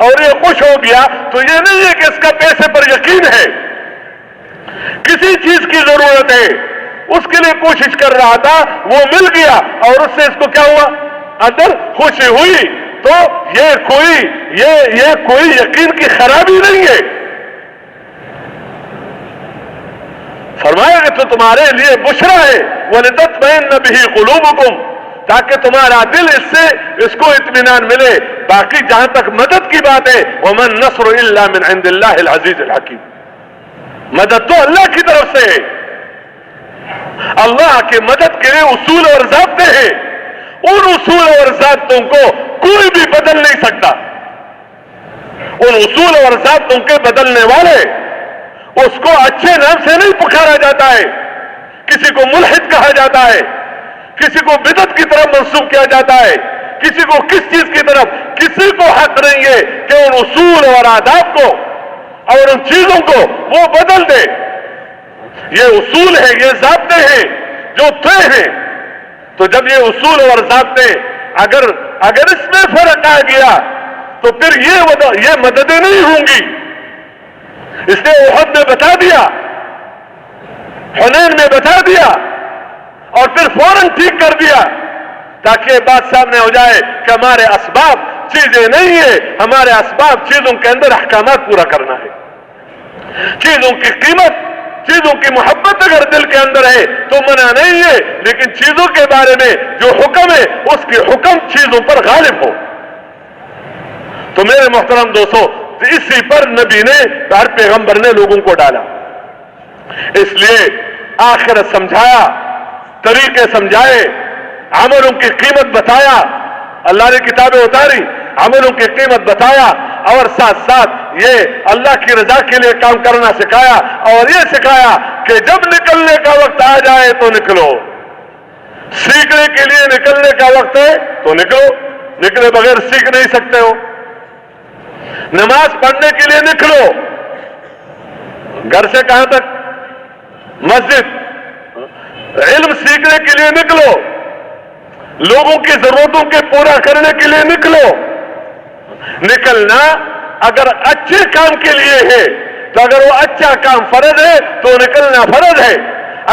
اور یہ خوش ہو گیا, تو یہ نہیں ہے کہ اس کا پیسے پر یقین ہے, کسی چیز کی ضرورت ہے, اس کے لیے کوشش کر رہا تھا, وہ مل گیا اور اس سے اس کو کیا ہوا, اندر خوشی ہوئی. تو یہ کوئی یقین کی خرابی نہیں ہے. فرمایا کہ تو تمہارے لیے بشرا ہے, وَلِتَطْمَئِنَّ بِهِ قُلُوبُكُمْ, تاکہ تمہارا دل اس کو اطمینان ملے. باقی جہاں تک مدد کی بات ہے, وَمَن نَّصْرُ إِلَّا مِنْ عِنْدِ اللَّهِ الْعَزِيزِ الْحَكِيمِ, مدد تو اللہ کی طرف سے ہے. اللہ کی مدد کے لیے اصول اور ضابطے ہیں, ان اصول اور ضابطوں کو کوئی بھی بدل نہیں سکتا. ان اصول اور ضابطوں کے بدلنے والے، اس کو اچھے نام سے نہیں پکارا جاتا ہے. کسی کو ملحد کہا جاتا ہے، کسی کو بدعت کی طرف منسوب کیا جاتا ہے، کسی کو کس چیز کی طرف. کسی کو حق نہیں ہے کہ ان اصول اور آداب کو اور ان چیزوں کو وہ بدل دے. یہ اصول ہے، یہ ضابطے ہیں جو طے ہیں. تو جب یہ اصول اور ضابطے اگر اس میں فرق آ گیا تو پھر یہ مددیں نہیں ہوں گی. اس نے احد میں بتا دیا، حنین میں بتا دیا، اور پھر فوراً ٹھیک کر دیا تاکہ یہ بات سامنے ہو جائے کہ ہمارے اسباب چیزیں نہیں ہے، ہمارے اسباب چیزوں کے اندر احکامات پورا کرنا ہے. چیزوں کی قیمت، چیزوں کی محبت اگر دل کے اندر ہے تو منع نہیں ہے، لیکن چیزوں کے بارے میں جو حکم ہے اس کے حکم چیزوں پر غالب ہو. تو میرے محترم دوستو، اسی پر نبی نے، ہر پیغمبر نے لوگوں کو ڈالا. اس لیے آخرت سمجھایا، طریقے سمجھائے، عملوں کی قیمت بتایا. اللہ نے کتابیں اتاری، عملوں کی قیمت بتایا، اور ساتھ ساتھ یہ اللہ کی رضا کے لیے کام کرنا سکھایا، اور یہ سکھایا کہ جب نکلنے کا وقت آ جائے تو نکلو. سیکھنے کے لیے نکلنے کا وقت ہے تو نکلو، نکلے بغیر سیکھ نہیں سکتے ہو. نماز پڑھنے کے لیے نکلو، گھر سے کہاں تک؟ مسجد. علم سیکھنے کے لیے نکلو، لوگوں کی ضرورتوں کے پورا کرنے کے لیے نکلو. نکلنا اگر اچھے کام کے لیے ہے تو اگر وہ اچھا کام فرض ہے تو نکلنا فرض ہے.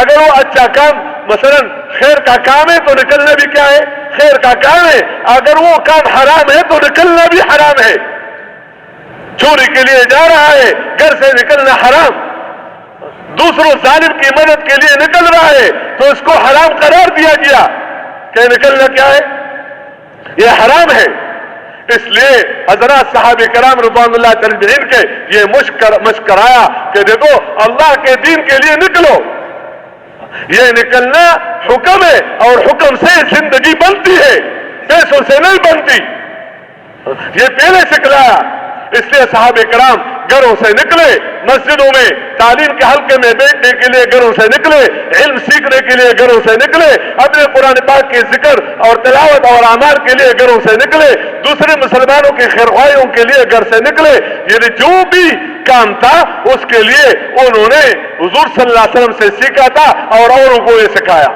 اگر وہ اچھا کام مثلا خیر کا کام ہے تو نکلنا بھی کیا ہے؟ خیر کا کام ہے. اگر وہ کام حرام ہے تو نکلنا بھی حرام ہے. چوری کے لیے جا رہا ہے، گھر سے نکلنا حرام. دوسروں ظالم کی مدد کے لیے نکل رہا ہے تو اس کو حرام قرار دیا گیا کہ نکلنا کیا ہے؟ یہ حرام ہے. اس لیے حضرات صحابہ کرام رضوان اللہ تعالیٰ کے یہ مشکرایا کہ دیکھو اللہ کے دین کے لیے نکلو. یہ نکلنا حکم ہے، اور حکم سے زندگی بنتی ہے، پیسوں سے نہیں بنتی. یہ پہلے سکھلایا. اس لیے صحابہ کرام گھروں سے نکلے، مسجدوں میں تعلیم کے حلقے میں بیٹھنے کے لیے گھروں سے نکلے، علم سیکھنے کے لیے گھروں سے نکلے، اپنے قرآن پاک کے ذکر اور تلاوت اور اعمال کے لیے گھروں سے نکلے، دوسرے مسلمانوں کی خیرخواہیوں کے لیے گھر سے نکلے. یعنی جو بھی کام تھا اس کے لیے انہوں نے حضور صلی اللہ علیہ وسلم سے سیکھا تھا اور اوروں کو یہ سکھایا.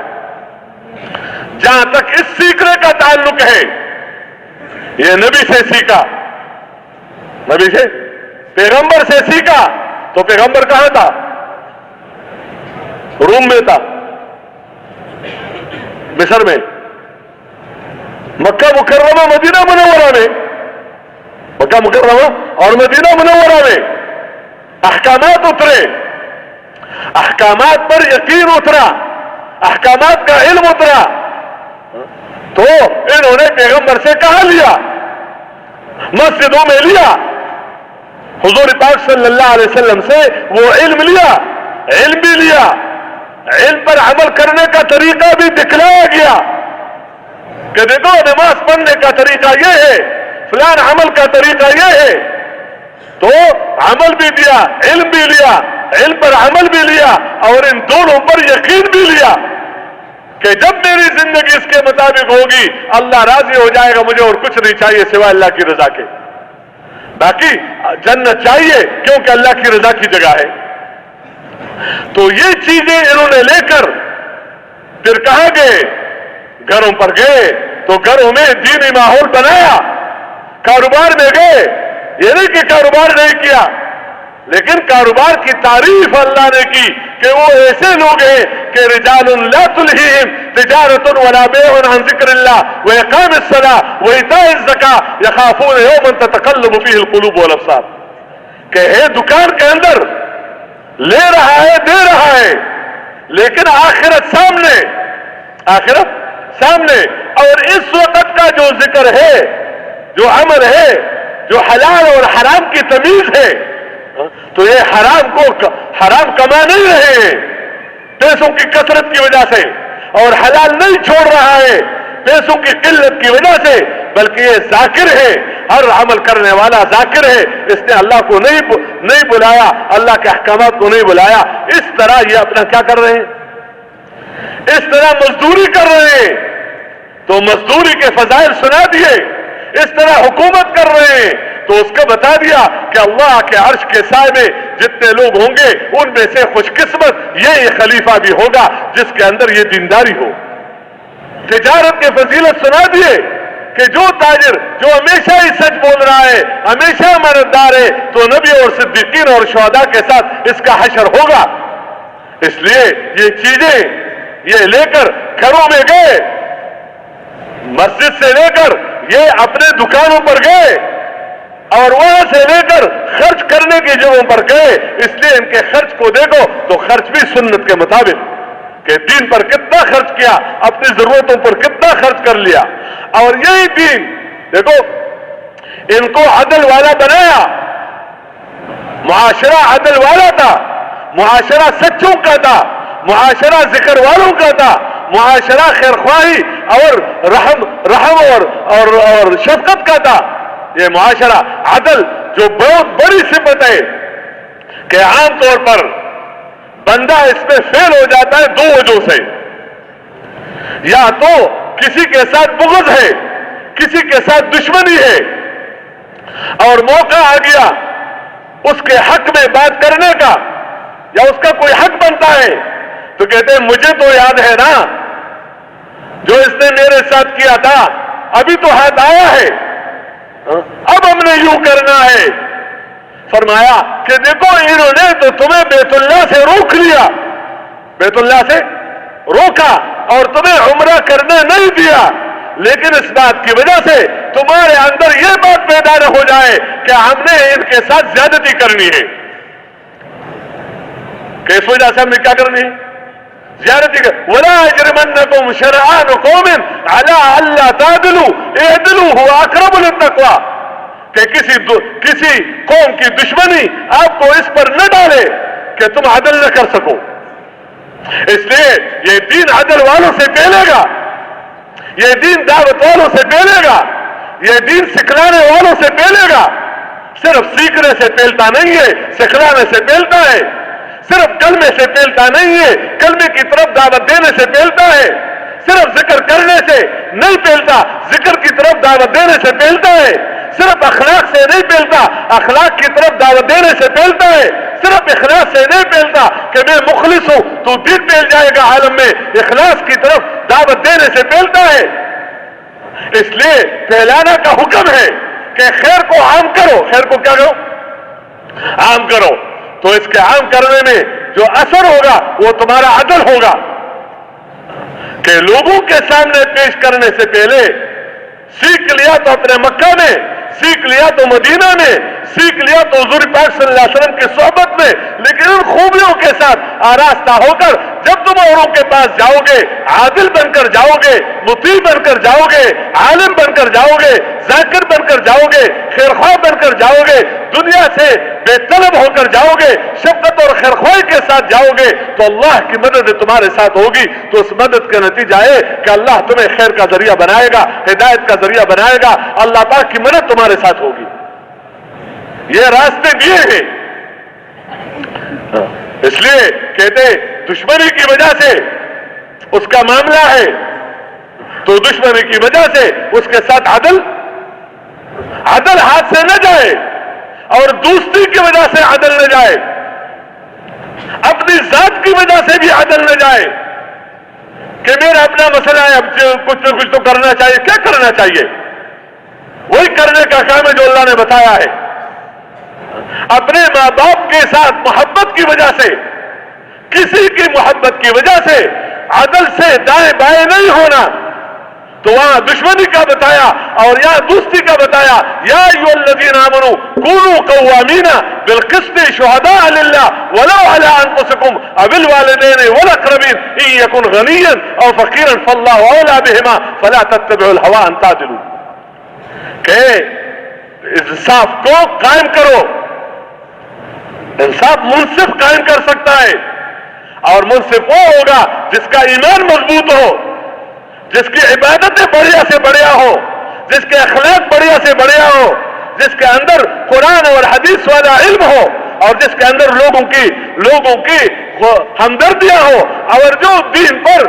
جہاں تک اس سیکھنے کا تعلق ہے، یہ نبی سے سیکھا، نبی سے، پیغمبر سے سیکھا. تو پیغمبر کہاں تھا؟ روم میں تھا، مصر میں، مکہ مکرمہ مدینہ منورہ میں، مکہ مکرمہ اور مدینہ منورہ میں احکامات اترے، احکامات پر یقین اترا، احکامات کا علم اترا. تو انہوں نے پیغمبر سے کہا لیا، مسجدوں میں لیا، حضور پاک صلی اللہ علیہ وسلم سے وہ علم لیا، علم بھی لیا، علم پر عمل کرنے کا طریقہ بھی دکھلایا گیا کہ دیکھو نماز پڑھنے کا طریقہ یہ ہے، فلان عمل کا طریقہ یہ ہے. تو عمل بھی دیا، علم بھی لیا، علم پر عمل بھی لیا، اور ان دونوں پر یقین بھی لیا کہ جب میری زندگی اس کے مطابق ہوگی اللہ راضی ہو جائے گا، مجھے اور کچھ نہیں چاہیے سوائے اللہ کی رضا کے. باقی جنت چاہیے کیونکہ اللہ کی رضا کی جگہ ہے. تو یہ چیزیں انہوں نے لے کر پھر کہاں گئے؟ گھروں پر گئے. تو گھروں میں دینی ماحول بنایا. کاروبار میں گئے، یہ نہیں کہ کاروبار نہیں کیا، لیکن کاروبار کی تعریف اللہ نے کی کہ وہ ایسے لوگ ہیں کہ رجال لا تلہیہم تجارت ولا بیع عن ذکر اللہ واقام الصلاۃ وایتاء الزکاۃ یخافون یوما تتقلب فیہ القلوب والابصار. کہ ہے دکان کے اندر، لے رہا ہے، دے رہا ہے، لیکن آخرت سامنے، آخرت سامنے. اور اس وقت کا جو ذکر ہے، جو عمل ہے، جو حلال اور حرام کی تمیز ہے، تو یہ حرام کما نہیں رہے ہیں پیسوں کی کثرت کی وجہ سے، اور حلال نہیں چھوڑ رہا ہے پیسوں کی قلت کی وجہ سے. بلکہ یہ ذاکر ہے، ہر عمل کرنے والا ذاکر ہے، اس نے اللہ کو نہیں بلایا، اللہ کے احکامات کو نہیں بلایا۔ اس طرح یہ اپنا کیا کر رہے ہیں؟ اس طرح مزدوری کر رہے ہیں، تو مزدوری کے فضائل سنا دیے۔ اس طرح حکومت کر رہے ہیں تو اس کو بتا دیا کہ اللہ کے عرش کے سائے میں جتنے لوگ ہوں گے ان میں سے خوش قسمت یہ خلیفہ بھی ہوگا جس کے اندر یہ دینداری ہو۔ تجارت کے فضیلت سنا دیے کہ جو تاجر جو ہمیشہ ہی سچ بول رہا ہے، ہمیشہ امانتدار ہے، تو نبی اور صدیقین اور شہداء کے ساتھ اس کا حشر ہوگا۔ اس لیے یہ چیزیں یہ لے کر گھروں میں گئے، مسجد سے لے کر یہ اپنے دکانوں پر گئے اور وہاں سے لے کر خرچ کرنے کی جگہوں پر گئے۔ اس لیے ان کے خرچ کو دیکھو تو خرچ بھی سنت کے مطابق کہ دین پر کتنا خرچ کیا، اپنی ضرورتوں پر کتنا خرچ کر لیا۔ اور یہی دین دیکھو ان کو عدل والا بنایا، معاشرہ عدل والا تھا، معاشرہ سچوں کا تھا، معاشرہ ذکر والوں کا تھا، معاشرہ خیرخواہی اور رحم اور شفقت کا تھا۔ یہ معاشرہ عدل جو بہت بڑی صفت ہے کہ عام طور پر بندہ اس میں فیل ہو جاتا ہے دو وجہوں سے، یا تو کسی کے ساتھ بغض ہے، کسی کے ساتھ دشمنی ہے، اور موقع آ گیا اس کے حق میں بات کرنے کا یا اس کا کوئی حق بنتا ہے تو کہتے ہیں مجھے تو یاد ہے نا جو اس نے میرے ساتھ کیا تھا، ابھی تو ہاتھ آیا ہے، اب ہم نے یوں کرنا ہے۔ فرمایا کہ دیکھو انہوں نے تو تمہیں بیت اللہ سے روک لیا، بیت اللہ سے روکا اور تمہیں عمرہ کرنے نہیں دیا، لیکن اس بات کی وجہ سے تمہارے اندر یہ بات پیدا نہ ہو جائے کہ ہم نے ان کے ساتھ زیادتی کرنی ہے۔ کہ اس وجہ سے ہم نے کیا کرنی ہے؟ زیادتی کر وَلَا يَجْرِمَنَّكُمْ شَنَآنُ قَوْمٍ عَلَىٰ أَلَّا تَعْدِلُوا اعْدِلُوا هُوَ أَقْرَبُ لِلتَّقْوَىٰ کہ کسی قوم کی دشمنی آپ کو اس پر نہ ڈالے کہ تم عدل نہ کر سکو۔ اس لیے یہ دین عدل والوں سے پہلے گا، یہ دین دعوت والوں سے پہلے گا، یہ دین سکھلانے والوں سے پہلے گا۔ صرف سیکھنے سے پہلتا نہیں ہے، سکھلانے سے پہلتا ہے۔ صرف کلمے سے پھیلتا نہیں ہے، کلمے کی طرف دعوت دینے سے پھیلتا ہے۔ صرف ذکر کرنے سے نہیں پھیلتا، ذکر کی طرف دعوت دینے سے پھیلتا ہے۔ صرف اخلاق سے نہیں پھیلتا، اخلاق کی طرف دعوت دینے سے پھیلتا ہے۔ صرف اخلاص سے نہیں پھیلتا کہ میں مخلص ہوں تو دین پھیل جائے گا عالم میں، اخلاص کی طرف دعوت دینے سے پھیلتا ہے۔ اس لیے پھیلانا کا حکم ہے کہ خیر کو عام کرو، خیر کو کیا کرو؟ عام کرو۔ تو اس کے عام کرنے میں جو اثر ہوگا وہ تمہارا عدل ہوگا کہ لوگوں کے سامنے پیش کرنے سے پہلے سیکھ لیا تو اپنے مکہ میں، سیکھ لیا تو مدینہ میں، سیکھ لیا تو حضور پاک صلی اللہ علیہ وسلم کی صحبت میں، لیکن ان خوبیوں کے ساتھ آراستہ ہو کر جب تم اوروں کے پاس جاؤ گے، عادل بن کر جاؤ گے، مطیع بن کر جاؤ گے، عالم بن کر جاؤ گے، ذاکر بن کر جاؤ گے، خیرخواہ بن کر جاؤ گے، دنیا سے بے طلب ہو کر جاؤ گے، شفقت اور خیرخواہی کے ساتھ جاؤ گے تو اللہ کی مدد تمہارے ساتھ ہوگی۔ تو اس مدد کا نتیجہ ہے کہ اللہ تمہیں خیر کا ذریعہ بنائے گا، ہدایت کا ذریعہ بنائے گا، اللہ پاک کی مدد تمہارے ساتھ ہوگی۔ یہ راستے دیے ہیں۔ اس لیے کہتے دشمنی کی وجہ سے اس کا معاملہ ہے تو دشمنی کی وجہ سے اس کے ساتھ عدل ہاتھ سے نہ جائے، اور دوستی کی وجہ سے عدل نہ جائے، اپنی ذات کی وجہ سے بھی عدل نہ جائے کہ میرا اپنا مسئلہ ہے، اب کچھ نہ کچھ تو کرنا چاہیے۔ کیا کرنا چاہیے؟ وہی کرنے کا کام ہے جو اللہ نے بتایا ہے۔ اپنے ماں باپ کے ساتھ محبت کی وجہ سے، کسی کی محبت کی وجہ سے عدل سے دائیں بائیں نہیں ہونا، تو وہاں دشمنی کا بتایا اور یہاں دوستی کا بتایا۔ یا ایھا الذین آمنوا کونوا قوامین بالقسط شہداء للہ ولو علی انفسکم او الوالدین والاقربین ان یکن غنیا او فقیرا فاللہ اولی بہما فلا تتبعوا الہوی ان تعدلوا کہ انصاف کو قائم کرو۔ انصاف منصف قائم کر سکتا ہے، اور منصف وہ ہوگا جس کا ایمان مضبوط ہو، جس کی عبادتیں بڑھیا سے بڑھیا ہو، جس کے اخلاق بڑھیا سے بڑھیا ہو، جس کے اندر قرآن اور حدیث والا علم ہو، اور جس کے اندر لوگوں کی ہمدردیاں ہو، اور جو دین پر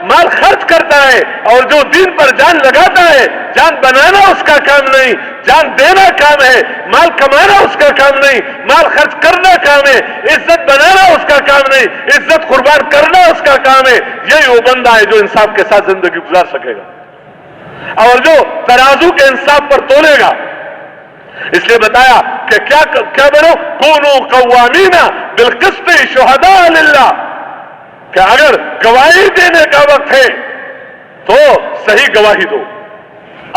مال خرچ کرتا ہے اور جو دین پر جان لگاتا ہے. جان بنانا اس کا کام نہیں، جان دینا کام ہے. مال کمانا اس کا کام نہیں، مال خرچ کرنا کام ہے. عزت بنانا اس کا کام نہیں، عزت قربان کرنا اس کا کام ہے. یہی وہ بندہ ہے جو انصاف کے ساتھ زندگی گزار سکے گا، اور جو ترازو کے انصاف پر تولے گا. اس لیے بتایا کہ کیا بنو، کونوا قوامین بالقسط شہداء للہ، کہ اگر گواہی دینے کا وقت ہے تو صحیح گواہی دو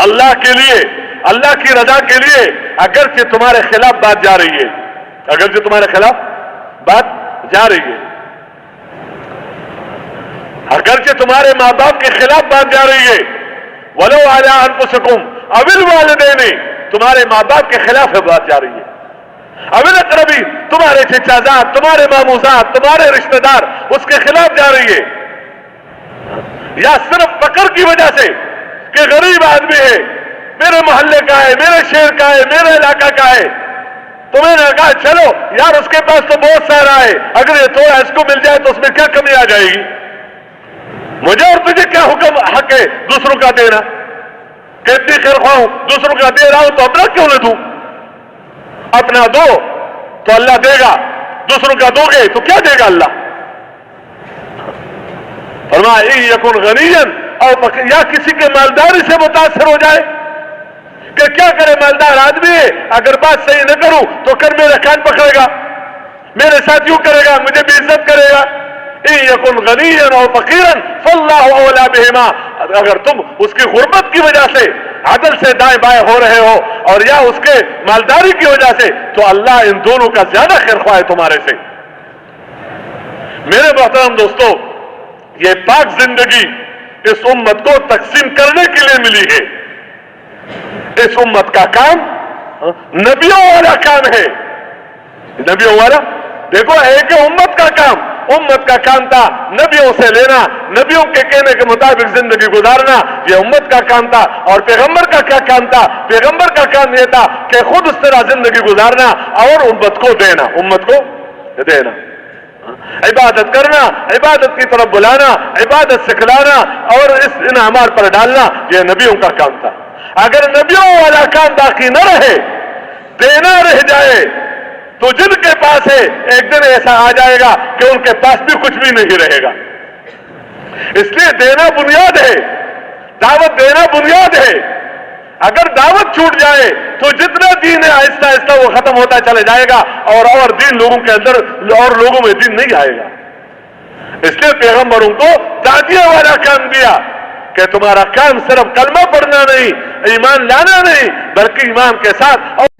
اللہ کے لیے، اللہ کی رضا کے لیے. اگرچہ تمہارے خلاف بات جا رہی ہے، اگرچہ تمہارے خلاف بات جا رہی ہے، اگرچہ تمہارے ماں باپ کے خلاف بات جا رہی ہے. وَلَوْ عَلَىٰ أَنفُسِكُمْ أَوِ الْوَالِدَيْنِ، تمہارے ماں باپ کے خلاف بات جا رہی ہے. اَوِ الْأَقْرَبِينَ، تمہارے چچا زاد، تمہارے ماموزاد، تمہارے رشتہ دار، اس کے خلاف جا رہی ہے. یا صرف فقر کی وجہ سے کہ غریب آدمی ہے، میرے محلے کا ہے، میرے شہر کا ہے، میرے علاقہ کا ہے، تو میں نے کہا چلو یار اس کے پاس تو بہت سارا ہے، اگر یہ تھوڑا اس کو مل جائے تو اس میں کیا کمی آ جائے گی؟ مجھے اور تجھے کیا حق ہے دوسروں کا دینا؟ کہ اتنی خیر خواہ ہوں، دوسروں کا دے رہا ہوں تو اپنا کیوں نہ دوں؟ اپنا دو تو اللہ دے گا، دوسروں کا دو گے تو کیا دے گا اللہ؟ فرمایا ان یکن غنیا اور یا کسی کے مالداری سے متاثر ہو جائے کہ کیا کرے مالدار آدمی ہے، اگر بات صحیح نہ کروں تو کر میرا کان پکڑے گا، میرے ساتھ یوں کرے گا، مجھے بھی عزت کرے گا. ان یکن غنیا اور فقیرا فاللہ اولی بہما، اگر تم اس کی غربت کی وجہ سے عدل سے دائیں بائیں ہو رہے ہو اور یا اس کے مالداری کی وجہ سے، تو اللہ ان دونوں کا زیادہ خیر خواہ ہے تمہارے سے. میرے محترم دوستو، یہ پاک زندگی اس امت کو تقسیم کرنے کے لیے ملی ہے. اس امت کا کام نبیوں والا کام ہے. نبیوں والا، دیکھو ایک امت کا کام تھا نبیوں سے لینا، نبیوں کے کہنے کے مطابق زندگی گزارنا، یہ امت کا کام تھا. اور پیغمبر کا کیا کام تھا؟ پیغمبر کا کام یہ تھا کہ خود اس طرح زندگی گزارنا اور امت کو دینا، عبادت کرنا، عبادت کی طرف بلانا، عبادت سکھلانا اور ان اعمال پر ڈالنا، یہ نبیوں کا کام تھا. اگر نبیوں والا کام باقی نہ رہے، دینا رہ جائے، تو جن کے پاس ہے ایک دن ایسا آ جائے گا کہ ان کے پاس بھی کچھ بھی نہیں رہے گا. اس لیے دینا بنیاد ہے، دعوت دینا بنیاد ہے. اگر دعوت چھوٹ جائے تو جتنا دین ہے آہستہ آہستہ وہ ختم ہوتا چلے جائے گا، اور دین لوگوں کے اندر اور لوگوں میں دین نہیں آئے گا. اس لیے پیغمبروں کو دعویہ والا کام دیا کہ تمہارا کام صرف کلمہ پڑھنا نہیں، ایمان لانا نہیں، بلکہ ایمان کے ساتھ